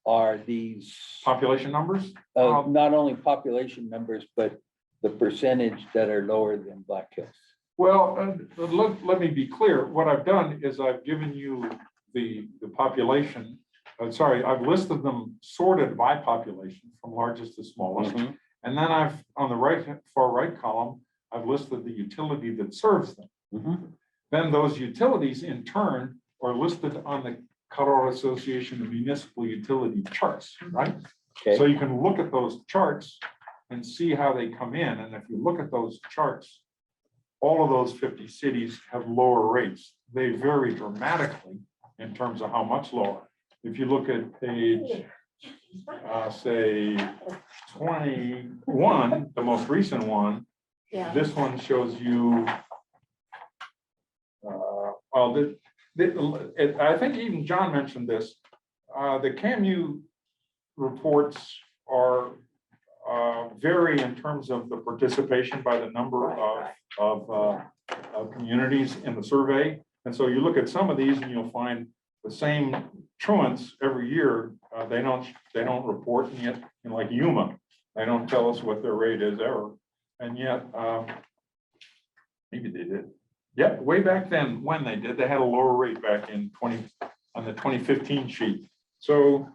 are these, Population numbers? not only population numbers, but the percentage that are lower than Black Hills? Well, let me be clear. What I've done is I've given you the population. Sorry, I've listed them sorted by population from largest to smallest. Mhm. And then I've, on the right, far right column, I've listed the utility that serves them. Mhm. Then those utilities in turn are listed on the Colorado Association of Municipal Utility charts, right? So Okay, you can look at those charts and see how they come in. And if you look at those charts, all of those 50 cities have lower rates. They vary dramatically in terms of how much lower. If you look at page, say 21, the most recent one, Yeah. this one shows you, I think even John mentioned this, the CAMU reports are vary in terms of the participation by the number of communities in the survey. And so you look at some of these and you'll find the same truants every year. They don't report, and yet, like Yuma, they don't tell us what their rate is ever. And yet, maybe they did. Yep, way back then, when they did, they had a lower rate back in on the 2015 sheet. So,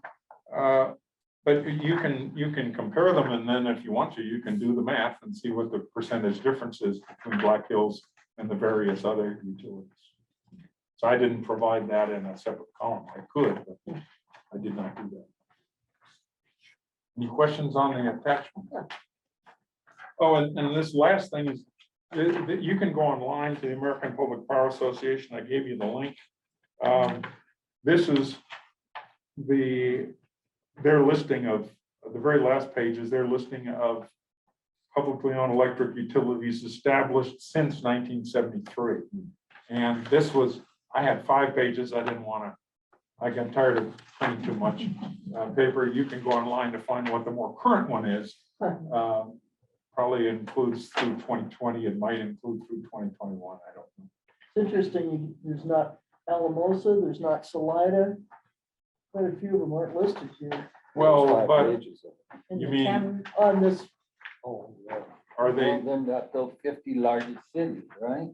but you can compare them, and then if you want to, you can do the math and see what the percentage difference is between Black Hills and the various other utilities. So I didn't provide that in a separate column. I could, but I did not do that. Any questions on the attachment? Oh, and this last thing is that you can go online to the American Public Power Association. I gave you the link. This is their listing of, the very last page is their listing of publicly owned electric utilities established since 1973. And this was, I had 5 pages. I didn't want to, I got tired of printing too much paper. You can go online to find what the more current one is. Probably includes through 2020. It might include through 2021. I don't know. It's interesting, there's not Alamosa, there's not Salida. Quite a few of them aren't listed here. Well, but And you the mean- CAM On this, Oh, yeah. are they? Then that those 50 largest cities, right?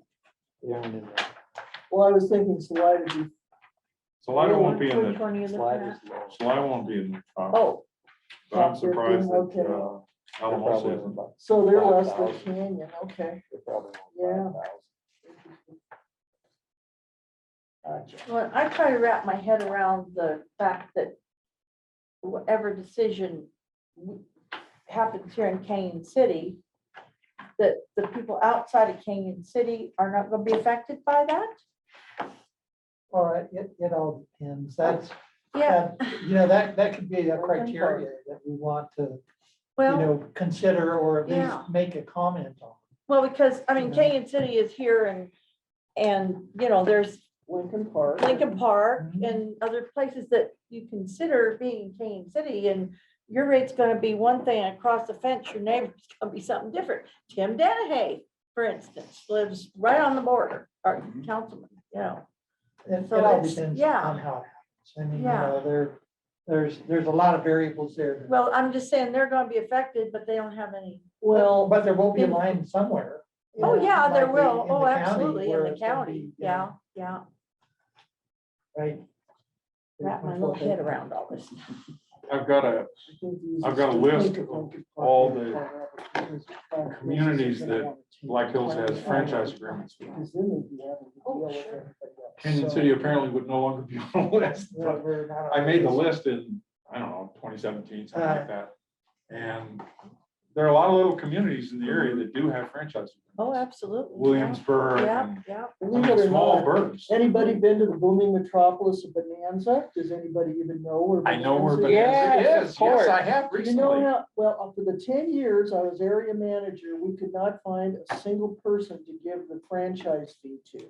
well, I was thinking Salida would be Salida won't be in Which the, one are you looking at? Salida won't be in the top. Oh, But I'm top 15, surprised that okay. Alamosa isn't. So they're less than 5,000. Canyon, okay. Yeah. Gotcha. well, I try to wrap my head around the fact that whatever decision happens here in Canyon City, that the people outside of Canyon City are not going to be affected by that? Or it all depends. That's, Yeah, that could be a criteria that we want to, well, consider or at Yeah. least make a comment on. well, because, I mean, Yeah. Canyon City is here and, there's Lincoln Park. Lincoln Park Mhm. and other places that you consider being Canyon City, and your rate's gonna be one thing, across the fence, your neighbor's gonna be something different. Tim Danahay, for instance, lives right on the border, our councilman, It So all it's- depends yeah. on how it happens. I mean, Yeah. there's a lot of variables there. Well, I'm just saying they're gonna be affected, but they don't have any. Well, But there will be a line somewhere. Oh, yeah, there Like will. in Oh, the county absolutely, in where the it's gonna county. be, Yeah, yeah. Right. Wrap my little head around all this. I've got a list of all the communities that Black Hills has franchise agreements with. Because then they'd be having to deal Oh, with sure. everybody else. Canyon So- City apparently would no longer be on the list, Yeah, but we're not I on made the this. list in, I don't know, 2017, something like that. And there are a lot of little communities in the area that do have franchises. Oh, absolutely. yeah. Williamsburg Yeah, and yeah. Believe it or small not, birds. anybody been to the booming metropolis of Bonanza? Does anybody even know where? I know where Bonanza is? Bonanza Yes, is. of course. Yes, I have You know recently. how, well, for the 10 years I was area manager, we could not find a single person to give the franchise fee to.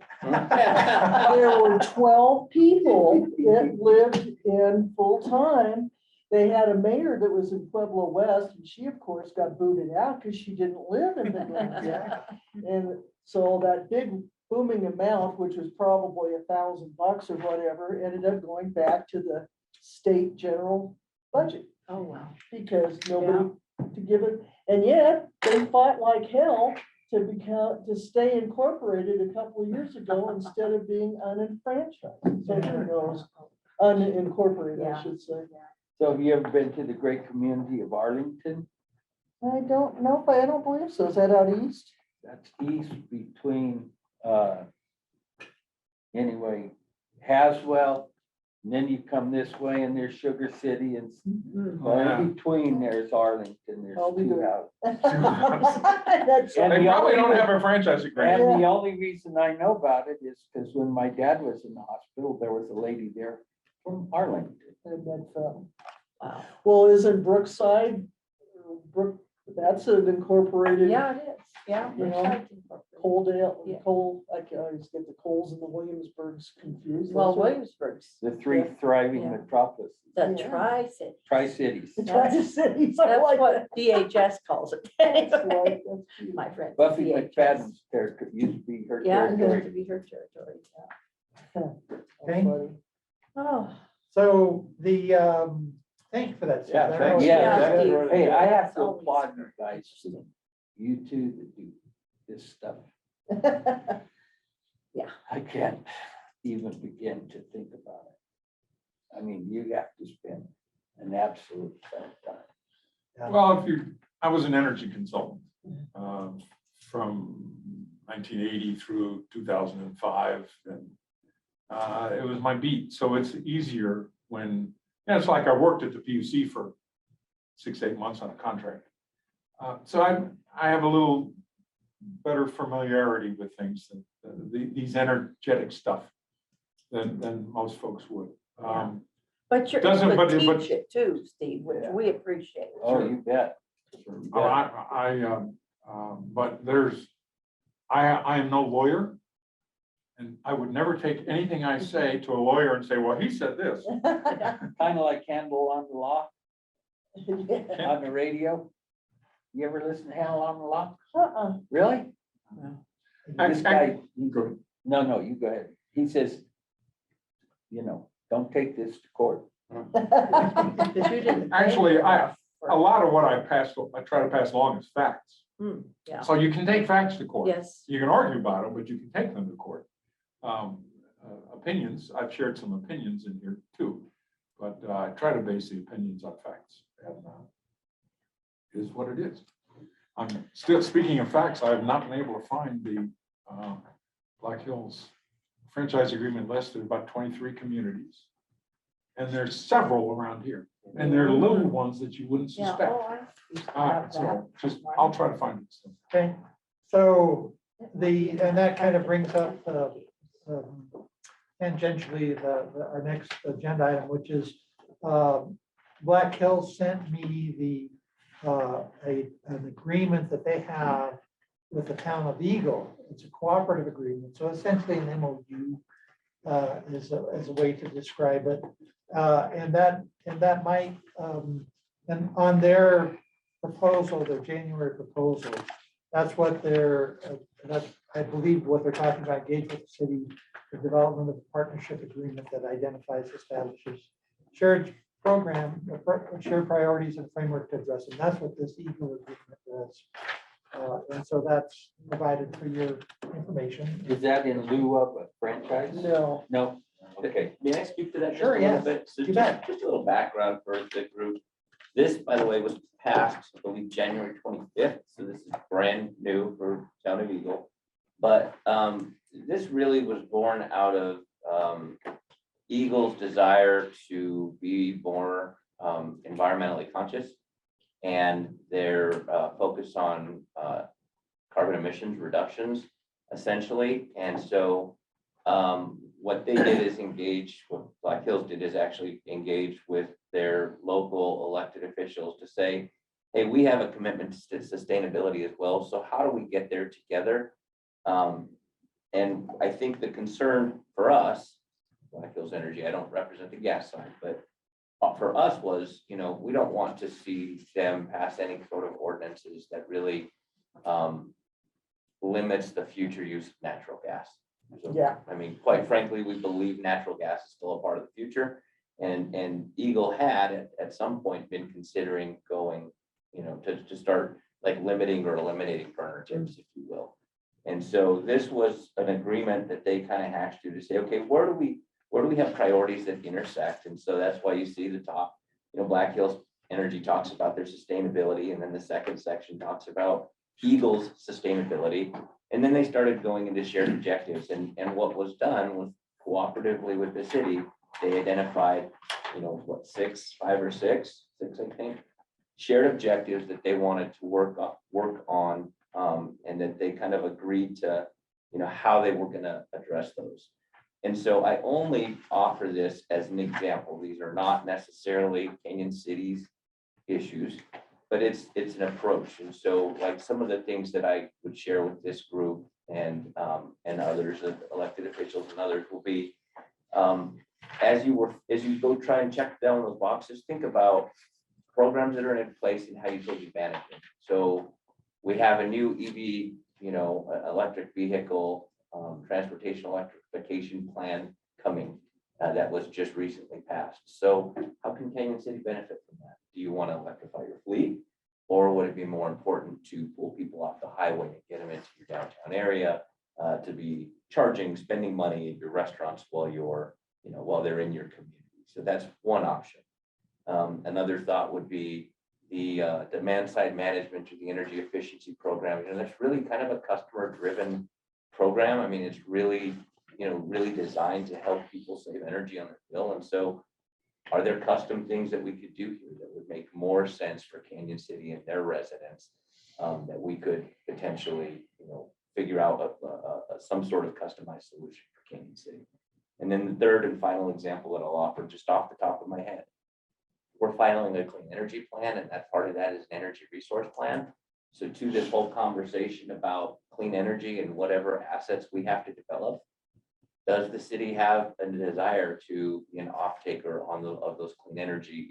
There were 12 people that lived in full-time. They had a mayor that was in Pueblo West, and she, of course, got booted out because she didn't live in Bonanza. And so that big booming amount, which was probably $1,000 or whatever, ended up going back to the state general budget Oh, wow. because nobody to give it. And yet they fought like hell to stay incorporated a couple of years ago instead of being unenfranchised. So who knows? Unincorporated, I Yeah. should say. So have you ever been to the great community of Arlington? I don't know, but I don't believe so. Is that out east? That's east between, anyway, Haswell. And then you come this way and there's Sugar City and Mm. in between there's Arlington. There's Oh, we two do. houses. That's And They the probably only don't way- have a franchise agreement. And the only reason I know about it is because when my dad was in the hospital, there was a lady there from Arlington. in Medfield. Wow. Well, isn't Brookside, that's an incorporated. Yeah, it is. Yeah. You know, Brookside Incorporated. Coaldale, Yeah. I can always get the Coles and the Williamsburgs confused. Well, Those are- Williamsburg's, The three thriving Yeah. metropolises, the Yeah. Tri-City. Tri-Cities. The Tri-Cities, I That's like what that. DHS calls it. That's right, that's cute. My friend. Buffy DHS. McFadden's territory used to be her Yeah, it territory. used to be her territory. Yeah. Okay. Funny. Oh, So thank you for that. Steve. Yeah, I thank know- you. Yeah, that's Steve. really Hey, good. I have It's to always applaud you very guys, interesting. you two that do this stuff. Yeah. I can't even begin to think about it. I mean, you have to spend an absolute ton of time. Well, I was an energy consultant from 1980 through 2005. And it was my beat. So it's easier when, it's like I worked at the PUC for 6-8 months on a contract. So I have a little better familiarity with things, these energetic stuff than most folks would. but you're Doesn't- able to but- teach it too, Steve, which we appreciate. Oh, you bet. You bet. But I am no lawyer. And I would never take anything I say to a lawyer and say, well, he said this. Kind of like Handle on the Law Yeah. on the radio. You ever listen to Handle on the Law? Uh-uh. Really? This guy, Go no, you go ahead. He says, don't take this to court. Because you didn't pay Actually, enough for- A lot of what I try to pass along is facts. Yeah, So you can take facts to court. yes, You can argue about them, but you can take them to court. Opinions, I've shared some opinions in here too, but I try to base the opinions on facts. And it is what it is. I'm still, speaking of facts, I have not been able to find the Black Hills franchise agreement list. There's about 23 communities. And there's several around here, and they're little ones that you wouldn't yeah. suspect. Oh, I used to have that. So I'll try to find it. Okay, so and that kind of brings up tangentially our next agenda item, which is Black Hills sent me an agreement that they have with the town of Eagle. It's a cooperative agreement, so essentially an MOU is a way to describe it. And that might, and on their proposal, their January proposal, that's what that's, I believe, what they're talking about, engage with the city, the development of a partnership agreement that identifies, establishes shared program, shared priorities and framework to address, and that's what this Eagle agreement does. And so that's provided for your information. Is that in lieu of a franchise? No. No? Okay. May I speak to that just Sure, a little yes. bit? So You bet. just a little background for the group. This, by the way, was passed, I believe, January 25th, so this is brand new for Town of Eagle. But this really was born out of Eagle's desire to be more environmentally conscious. and they're focused on carbon emissions reductions, essentially. And so what they did is engage, what Black Hills did is actually engage with their local elected officials to say, hey, we have a commitment to sustainability as well. So how do we get there together? And I think the concern for us, Black Hills Energy, I don't represent the gas side, but for us was, we don't want to see them pass any sort of ordinances that really limits the future use of natural gas. So, Yeah. I mean, quite frankly, we believe natural gas is still a part of the future. And Eagle had at some point been considering going, to start like limiting or eliminating burner tips, if you will. And so this was an agreement that they kind of hashed through to say, okay, where do we have priorities that intersect? And so that's why you see the top, Black Hills Energy talks about their sustainability, and then the second section talks about Eagle's sustainability. And then they started going into shared objectives, and what was done was cooperatively with the city, they identified, five or six, I think, shared objectives that they wanted to work on, and that they kind of agreed to, how they were going to address those. And so I only offer this as an example. These are not necessarily Canyon City's issues, but it's an approach. And so like some of the things that I would share with this group and others, elected officials and others, will be, as you go try and check down those boxes, think about programs that are in place and how utility management. So we have a new EV, electric vehicle, transportation electrification plan coming that was just recently passed. So how can Canyon City benefit from that? Do you want to electrify your fleet, or would it be more important to pull people off the highway and get them into your downtown area to be charging, spending money at your restaurants while they're in your community? So that's one option. Another thought would be the demand side management or the energy efficiency program. That's really kind of a customer driven program. I mean, it's really, really designed to help people save energy on their bill. And so are there custom things that we could do here that would make more sense for Canyon City and their residents that we could potentially, figure out some sort of customized solution for Canyon City? And then the third and final example that I'll offer just off the top of my head, we're filing a clean energy plan, and that part of that is an energy resource plan. So to this whole conversation about clean energy and whatever assets we have to develop, does the city have a desire to be an off-taker of those clean energy?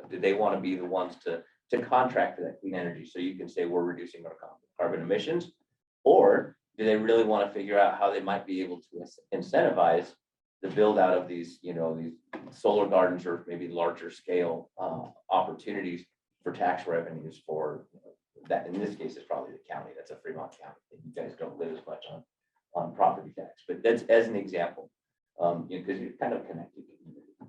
Do they want to be the ones to contract for that clean energy? So you can say we're reducing our carbon emissions, or do they really want to figure out how they might be able to incentivize the build out of these, these solar gardens or maybe larger scale opportunities for tax revenues for that? In this case, it's probably the county. That's a Fremont County. You guys don't live as much on property tax, but that's as an example, because you're kind of connected.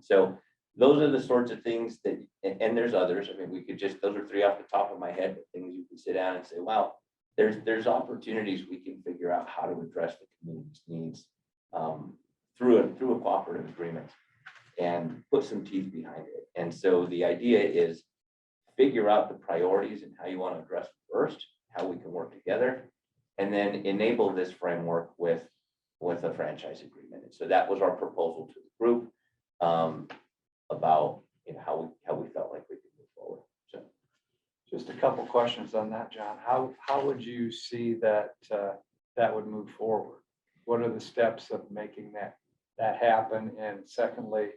So those are the sorts of things that, and there's others. I mean, those are three off the top of my head, but things you can sit down and say, wow, there's opportunities we can figure out how to address the community's needs through a cooperative agreement and put some teeth behind it. And so the idea is figure out the priorities and how you want to address it first, how we can work together, and then enable this framework with a franchise agreement. And so that was our proposal to the group about how we felt like we could move forward. So Just a couple questions on that, John. How would you see that that would move forward? What are the steps of making that happen? And secondly,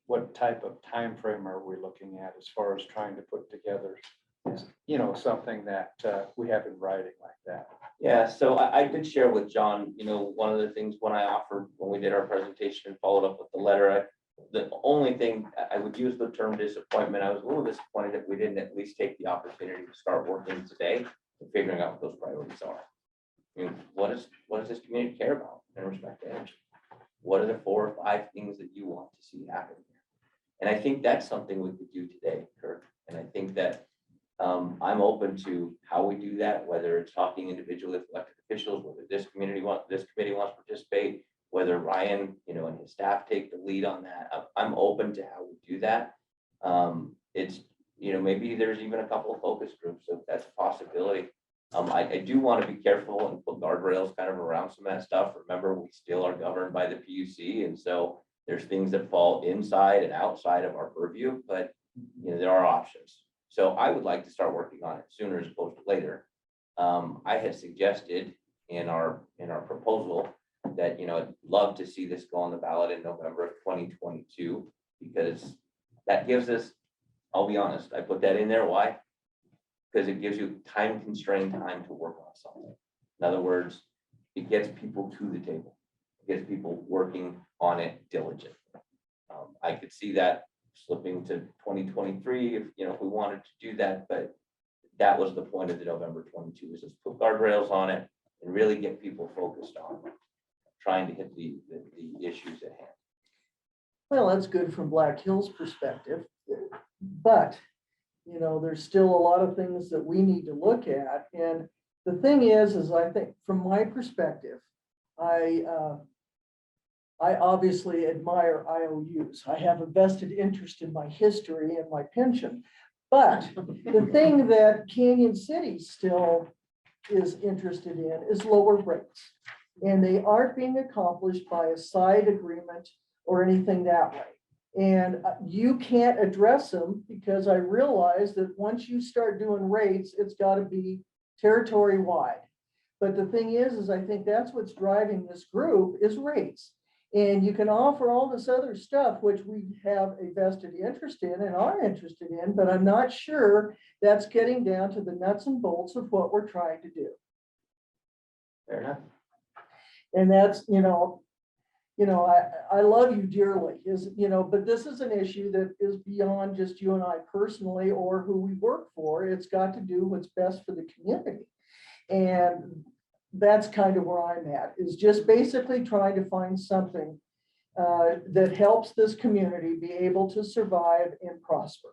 what type of time frame are we looking at as far as trying to put together, something that we have in writing like that? yeah, so I did share with John, one of the things when I offered, when we did our presentation and followed up with the letter, the only thing I would use the term disappointment. I was a little disappointed that we didn't at least take the opportunity to start working today and figuring out what those priorities are. I mean, what does this community care about in respect to energy? What are the 4 or 5 things that you want to see happen here? And I think that's something we could do today, Kirk. And I think that I'm open to how we do that, whether it's talking individually with elected officials, whether this committee wants to participate, whether Ryan, and his staff take the lead on that. I'm open to how we do that. maybe there's even a couple of focus groups, so that's a possibility. I do want to be careful and put guardrails kind of around some of that stuff. Remember, we still are governed by the PUC, and so there's things that fall inside and outside of our purview, but there are options. So I would like to start working on it sooner as opposed to later. I had suggested in our proposal that, I'd love to see this go on the ballot in November of 2022, because that gives us, I'll be honest, I put that in there. Why? Because it gives you time constrained time to work on something. In other words, it gets people to the table. It gets people working on it diligently. I could see that slipping to 2023 if we wanted to do that, but that was the point of the November 22, is just put guardrails on it and really get people focused on trying to hit the issues at hand. Well, that's good from Black Hills perspective, but, there's still a lot of things that we need to look at. And the thing is I think from my perspective, I obviously admire IOUs. I have a vested interest in my history and my pension. But the thing that Canyon City still is interested in is lower rates. And they aren't being accomplished by a side agreement or anything that way. And you can't address them, because I realize that once you start doing rates, it's got to be territory wide. But the thing is I think that's what's driving this group is rates. And you can offer all this other stuff, which we have a vested interest in and are interested in, but I'm not sure that's getting down to the nuts and bolts of what we're trying to do. Fair enough. And that's, I love you dearly, but this is an issue that is beyond just you and I personally or who we work for. It's got to do what's best for the community. And that's kind of where I'm at, is just basically trying to find something that helps this community be able to survive and prosper.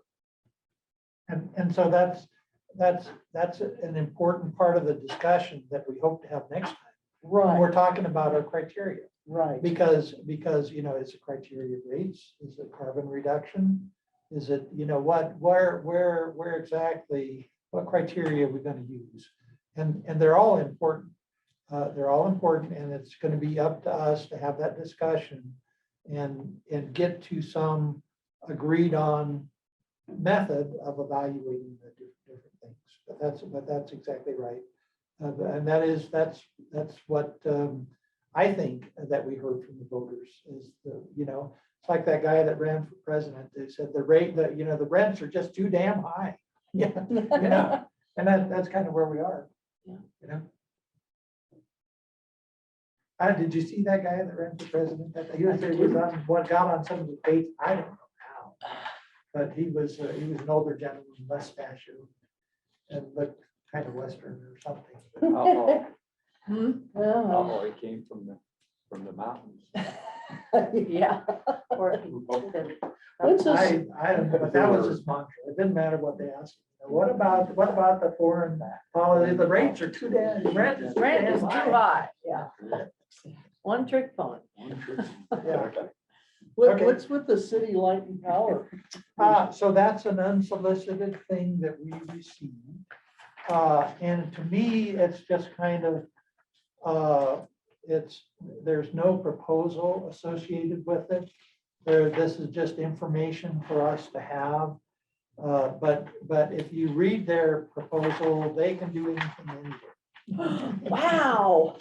And so that's an important part of the discussion that we hope to have next time. When Right, we're talking about our criteria, right. because, is it criteria rates? Is it carbon reduction? Is it, where exactly, what criteria are we going to use? And they're all important. They're all important, and it's going to be up to us to have that discussion and get to some agreed on method of evaluating the different things. But that's exactly right. And that's what I think that we heard from the voters is it's like that guy that ran for president. They said the rents are just too damn high. Yeah, and that's kind of where we are. Yeah. Did you see that guy that ran for president? He was on what got on some of the debates. I don't know how, but he was an older gentleman, mustachio, and looked kind of Western or something. Uh-oh, Uh-huh. he came from the mountains. Yeah. Or- What's this? I don't know, but that was his mantra. It didn't matter what they asked. What about the foreign policy? The rates are too damn, rent is too Rent is damn too high. high, yeah. One trick pony. Yeah. Okay. What's with the city light and power? So that's an unsolicited thing that we received. And to me, it's just kind of, there's no proposal associated with it. This is just information for us to have. But if you read their proposal, they can do anything anyway. Wow.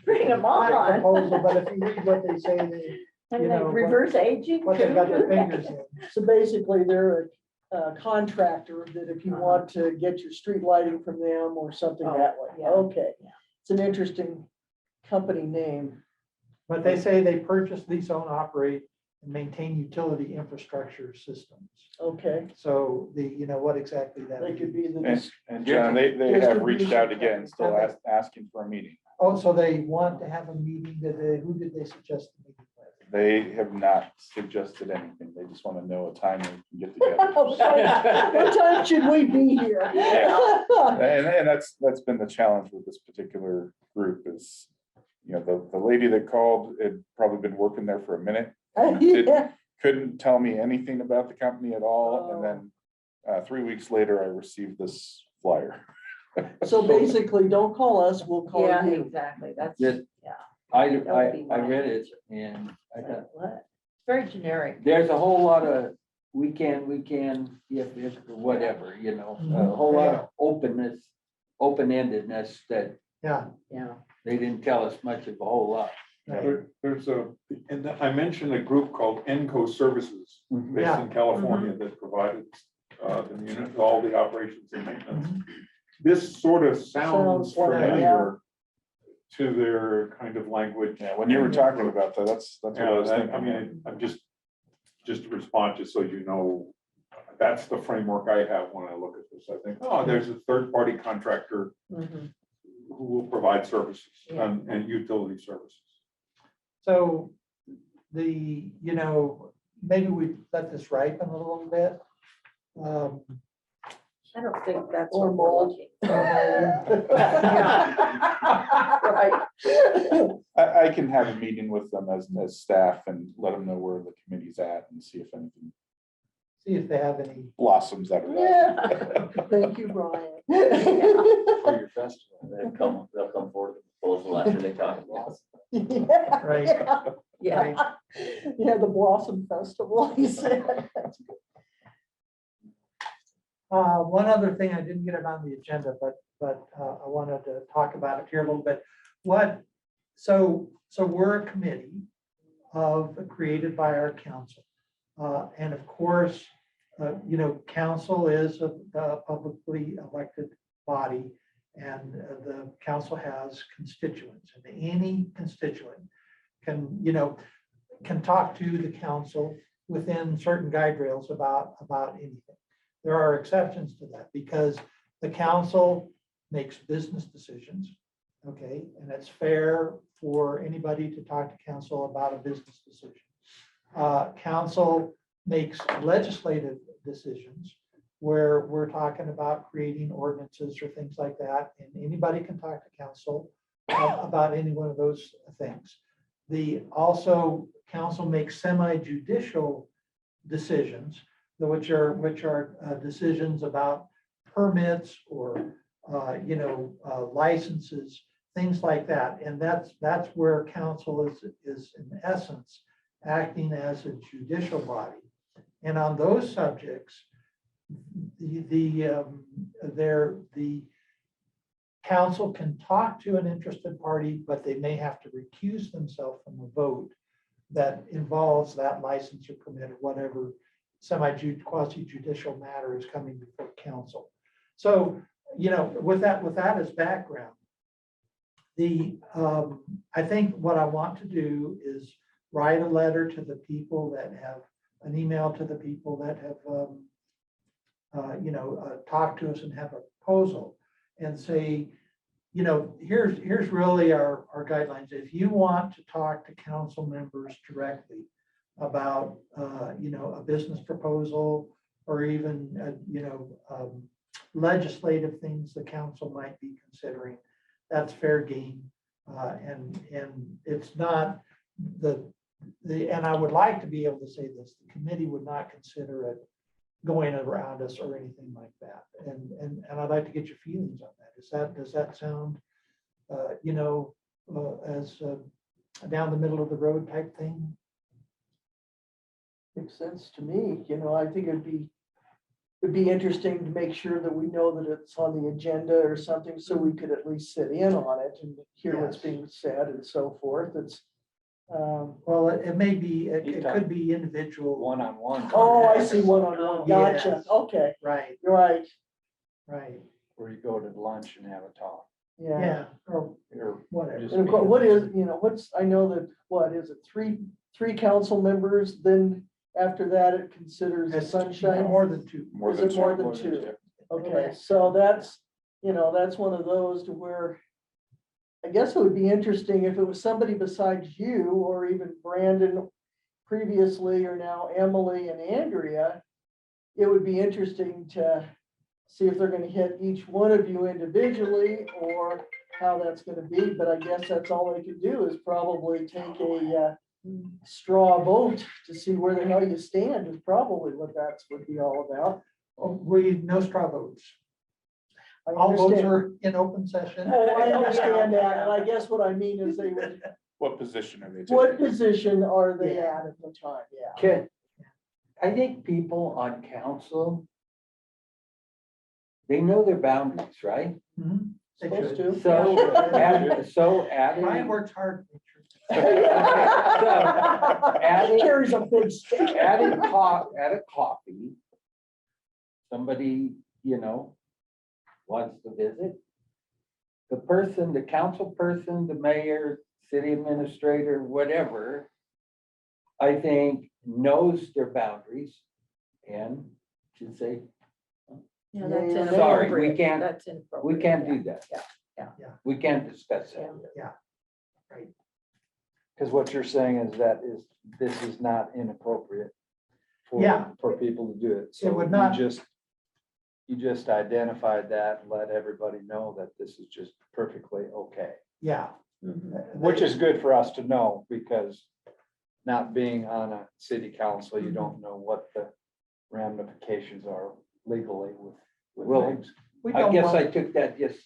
Bring them Not a on. proposal, but if you read what they say, And you they know, reverse aging. what they've got their too? fingers in. So basically, they're a contractor that if you want to get your street lighting from them or something that way. yeah. Okay. Yeah. It's an interesting company name. But they say they purchase, lease, own, operate, and maintain utility infrastructure systems. Okay. So what exactly that They could means. be the, And John, they have reached out again, still asking for a meeting. Oh, so they want to have a meeting, who did they suggest the meeting with? They have not suggested anything. They just want to know a time we can get together. what time should we be here? And that's been the challenge with this particular group is, the lady that called had probably been working there for a minute. Yeah. Couldn't tell me anything about the company at all. And then 3 weeks later, I received this flyer. So basically, don't call us, we'll call Yeah, you. exactly. That's, Just- yeah. I That would be my read it answer. and I thought, What? Very generic. there's a whole lot of, we can, if, whatever, you know, a whole lot of openness, open-endedness that Yeah, Yeah. they didn't tell us much of a whole lot. There's and I mentioned a group called Enco Services based Yeah. in California that provided the unit, all the operations and maintenance. Mhm. This sort of sounds Sounds like it, familiar to their kind of language. Yeah, when you were talking about that, that's what I was Yeah, thinking. I mean, I'm just to respond, just so you know, that's the framework I have when I look at this. I think, oh, there's a third-party contractor Mhm. who will provide services Yeah. and utility services. so maybe we let this ripen a little bit. I don't think that's. Or what we're mold. looking- Right. I can have a meeting with them as staff and let them know where the committee's at and see if anything See if they have any, blossoms out of that. Yeah, thank you, Brian. For your festival, they'll come forward with a proposal after they talk about it. Yeah. Right. Yeah. Yeah, the Blossom Festival, he said. one other thing, I didn't get it on the agenda, but I wanted to talk about it here a little bit. So we're a committee created by our council. And of course, council is a publicly elected body, and the council has constituents, and any constituent can talk to the council within certain guide rails about anything. There are exceptions to that because the council makes business decisions, okay? And it's fair for anybody to talk to council about a business decision. Council makes legislative decisions where we're talking about creating ordinances or things like that, and anybody can talk to council about any one of those things. Also, council makes semi-judicial decisions, which are decisions about permits or licenses, things like that. And that's where council is in essence acting as a judicial body. And on those subjects, the council can talk to an interested party, but they may have to recuse themselves from a vote that involves that license or permit or whatever quasi-judicial matter is coming before council. So, with that as background, I think what I want to do is write a letter to the people that have an email to the people that have talked to us and have a proposal and say, here's really our guidelines. If you want to talk to council members directly about, a business proposal or even, legislative things the council might be considering, that's fair game. And it's not and I would like to be able to say this, the committee would not consider it going around us or anything like that. And I'd like to get your feelings on that. Does that sound, as down the middle of the road type thing? Makes sense to me, I think it'd be interesting to make sure that we know that it's on the agenda or something, so we could at least sit in on it and hear what's Yes. being said and so forth. It's, Well, it may be, it could be individual. One-on-one. oh, I see one-on-one, gotcha, Yes. okay, Right, right, right. Where you go to lunch and have a talk. yeah. Yeah, or Or whatever. just- And of course, what is, I know that, what is it, three council members, then after that, it considers a It's sunshine? more than two. More Is than it more two. than more than two? two. Okay, so that's one of those to where I guess it would be interesting if it was somebody besides you or even Brandon previously or now Emily and Andrea. It would be interesting to see if they're gonna hit each one of you individually or how that's gonna be, but I guess that's all they could do is probably take a straw vote to see where the hell you stand is probably what that's would be all about. No straw votes. I All votes understand. are in open session. Oh, I understand that, and I guess what I mean is they would, What position are they what taking? position are they Yeah. at the time, yeah. Can, I think people on council, they know their boundaries, right? Mhm. They Supposed should. to. So, Yeah. so Ryan adding, works hard. to make sure. adding- Carries a big stick. at a coffee, somebody, you know, wants to visit. The person, the council person, the mayor, city administrator, whatever, I think knows their boundaries and should say, Yeah, that's Yeah, sorry, we inappropriate. can't, That's we inappropriate. can't do that. Yeah. We can't discuss that. Because what you're saying is this is not inappropriate. Yeah. For people to do it. So would not- You just identified that and let everybody know that this is just perfectly okay. Yeah. Which is good for us to know, because not being on a city council, you don't know what the ramifications are legally with Well, things. We I don't guess want- I took that just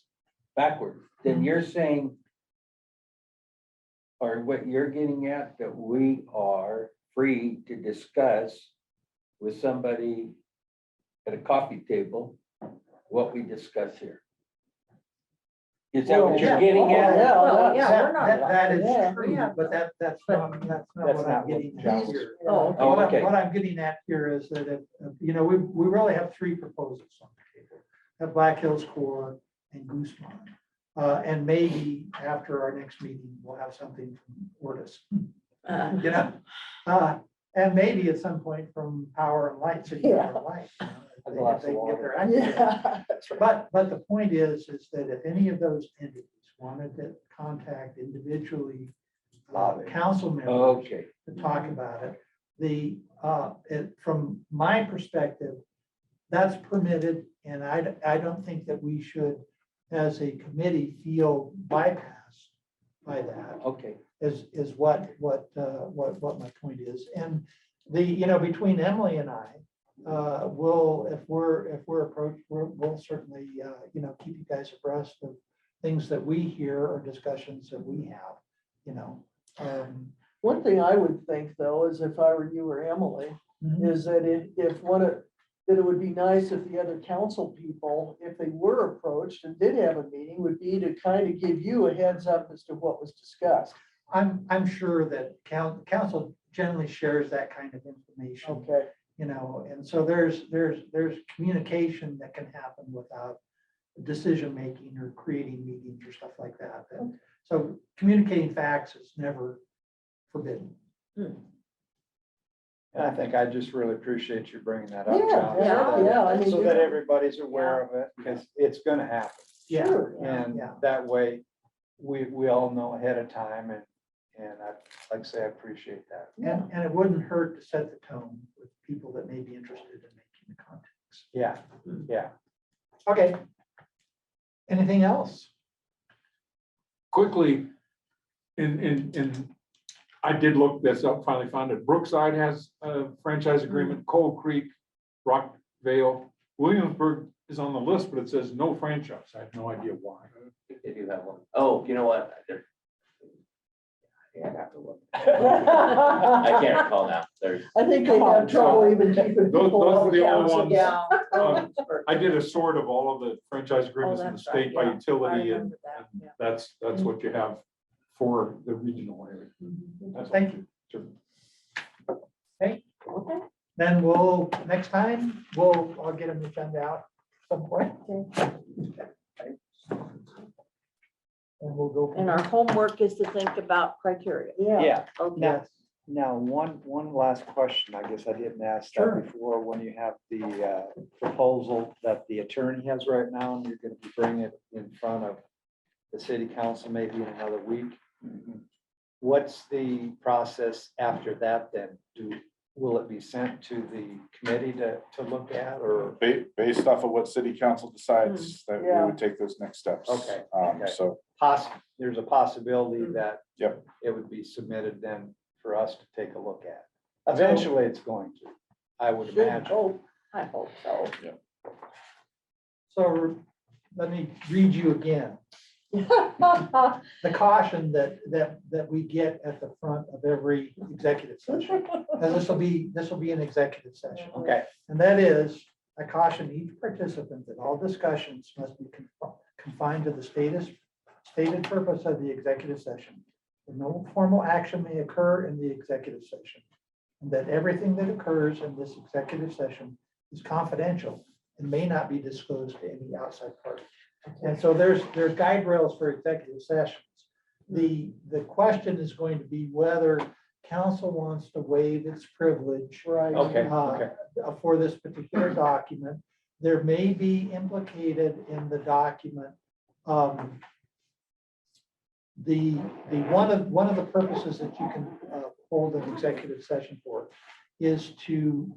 backwards. Then you're saying, or what you're getting at, that we are free to discuss with somebody at a coffee table what we discuss here. Is that what Well, you're yeah. getting Oh, at? yeah, Well, that's- yeah, we're not. That Yeah. is true, but that's That's not what not I'm what getting at John's- here. Oh, Oh, What okay. I'm getting at here is that, we really have three proposals on the table. Have Black Hills Core and Goosemont. And maybe after our next meeting, we'll have something from Ortis, you know? And maybe at some point from Power and Light, City Power and Light. you know, A if glass they of can get their water. act together. Yeah, that's right. But the point is that if any of those entities wanted to contact individually, Bobby. council members Okay, to talk about it, from my perspective, that's permitted, and I don't think that we should, as a committee, feel bypassed by that okay. is what my point is. And between Emily and I, if we're approached, we'll certainly, keep you guys abreast of things that we hear or discussions that we have, One thing I would think though, is if I were you or Emily, is that that it would be nice if the other council people, if they were approached and did have a meeting, would be to kind of give you a heads up as to what was discussed. I'm sure that council generally shares that kind of information. Okay, And so there's communication that can happen without decision-making or creating meetings or stuff like that. And so communicating facts is never forbidden. And I think I just really appreciate you bringing that up, Yeah, John. so yeah, that- yeah, I mean, So you that know. everybody's aware of it, because it's gonna happen. Yeah, Sure, And yeah. that way, we all know ahead of time, and I, like I say, I appreciate that. And it wouldn't hurt to set the tone with people that may be interested in making the contacts. Yeah, yeah. Okay. Anything else? Quickly, I did look this up, finally found it. Brookside has a franchise agreement, Coal Creek, Rockvale, Williamsburg is on the list, but it says no franchise. I have no idea why. I think they do have one. Oh, you know what? Yeah, I'd have to look. I I can't recall now. There's, think they have trouble even keeping Those people. are on the only council. ones. Yeah. Um, I did a sort of all of the franchise agreements in the that's right, state by yeah. I utility, and remember that, yeah. that's what you have for the regional area. That's all. Thank you. Sure. Okay, Okay. then next time, I'll get an agenda out at some point. And we'll go. from And our there. homework is to think about criteria. Yeah, Yeah. Okay. Now, now, one last question, I guess I didn't ask Sure. that before, when you have the proposal that the attorney has right now, and you're gonna be bringing it in front of the city council maybe in another week. What's the process after that then? Will it be sent to the committee to look at, or? Based off of what city council decides, that we Yeah. would take those next steps. Okay, okay. So, There's a possibility that. Yep. It would be submitted then for us to take a look at. Eventually, it's going to, I would should imagine. hope. I hope so. So let me read you again, the caution that we get at the front of every executive session. And this will be an executive session. Okay. And that is, I caution each participant that all discussions must be confined to the stated purpose of the executive session. That no formal action may occur in the executive session. And that everything that occurs in this executive session is confidential and may not be disclosed to any outside party. And so there's guide rails for executive sessions. The question is going to be whether council wants to waive its privilege Right. Okay. for this particular document. There may be implicated in the document. The one of the purposes that you can hold an executive session for is to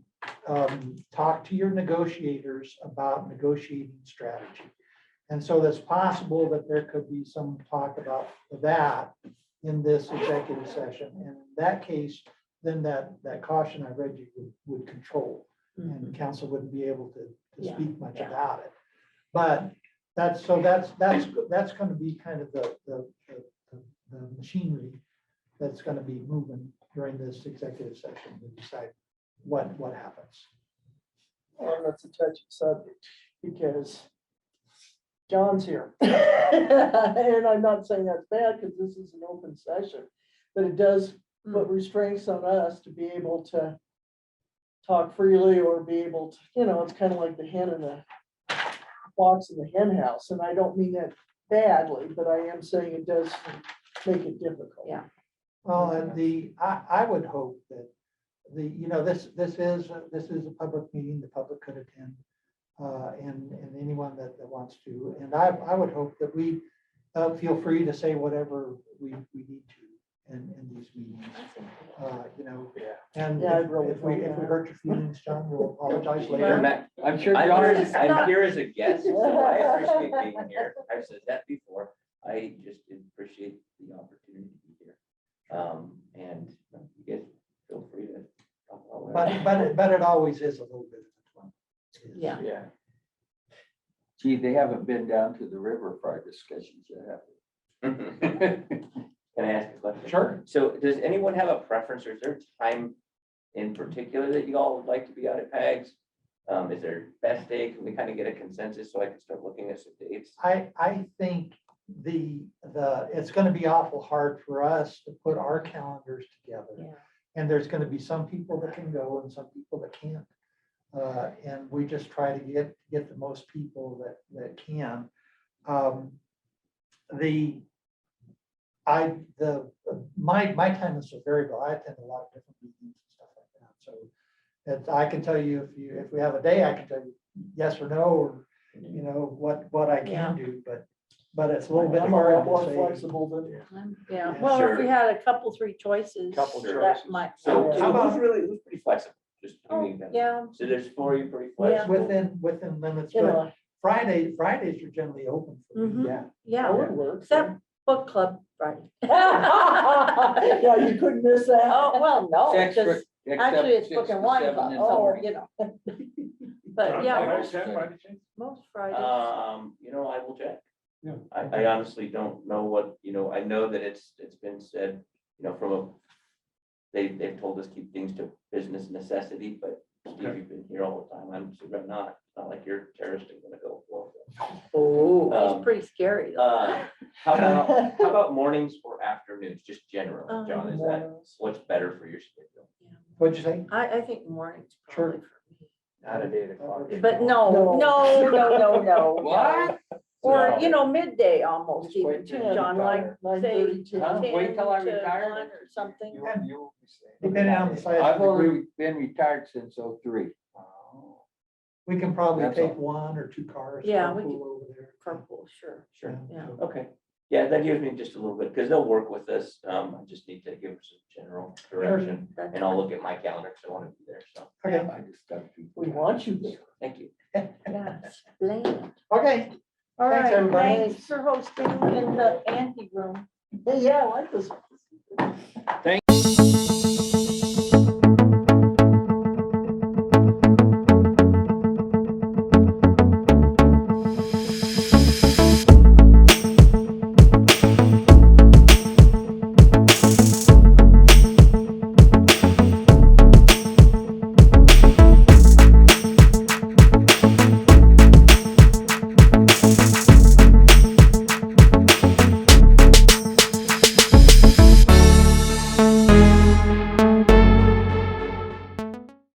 talk to your negotiators about negotiating strategy. And so that's possible that there could be some talk about that in this executive session. And in that case, then that caution I read you would control. And council wouldn't be able to Yeah, speak much yeah. about it. But that's going to be kind of the machinery that's going to be moving during this executive session to decide what happens. Well, that's a touchy subject because John's here. And I'm not saying that's bad because this is an open session, but it does put restraints on us to be able to talk freely or be able to, it's kind of like the hen in the box in the hen house. And I don't mean that badly, but I am saying it does make it difficult. Yeah. Well, and I would hope that this is a public meeting, the public could attend, and anyone that wants to. And I would hope that we feel free to say whatever we need to in these meetings. And Yeah, I'd really if we hope that. hurt your feelings, John, we'll apologize Well, later. Matt, I'm sure I'm John here, is. I'm here as a guest, so I appreciate being here. I've said that before. I just appreciate the opportunity to be here. And you guys feel free to talk about whatever. But it always is a little bit of a fun. Yeah. Yeah. Gee, they haven't been down to the river for our discussions yet, have they? Can I ask a question? Sure. So does anyone have a preference, or is there a time in particular that you all would like to be out at PAGS? Is there best day? Can we kind of get a consensus so I can start looking at some dates? I think it's going to be awful hard for us to put our calendars together. Yeah. And there's going to be some people that can go and some people that can't. And we just try to get the most people that can. My time is so variable. I attend a lot of different meetings and stuff like that. So I can tell you if we have a day, I can tell you yes or no, or what I Yeah. can do, but it's a little bit I'm a lot hard more to say. flexible than. Yeah, Yeah, well, if we sure. had a couple, 3 choices, Couple that choices. might. So Yeah. so who's pretty flexible? Just give Oh, me kind of- yeah, So there's 4 of you pretty Yeah. flexible? Within limits, You but know, Fridays are generally open for me. Mhm. Yeah. that yeah, would work. except book club Friday. Yeah, you couldn't miss that. Oh, well, no, Except- because except actually it's 6 book to and wine 7 club, in the oh, morning. But yeah, Can I most, attend by any chance? most Fridays. I will check. Yeah. I honestly don't know what, I know that it's been said, they've told us keep things to business necessity, but Steve, you've been here all the time. I'm super not, it's not like you're terrorist and gonna go. Well, Oh, um, he's pretty scary though. how about mornings or afternoons, just generally, John, is that Mornings. what's better for your schedule? What'd you say? I think mornings probably for me. Not at 8 o'clock. But no, no. What? Or, No. midday almost Just even wait too, till John, like 9:30, say 10. Wait till I 10 to retire. 1 or something. You'll be safe. Depending on the size of I've the group, only been retired since '03. we can probably That's take all. 1 or 2 cars. Yeah, we carpool could- over there. Purple, sure. Sure. Yeah. Okay, yeah, that gives me just a little bit, because they'll work with us. I just need to give us some general direction, That's and I'll look at my calendar, because I want to be there, so, Okay, I just got to. We want you there. thank you. Yeah, splendid. okay. All Thanks, right, everybody. thanks for hosting in the ante room. Yeah, I like this.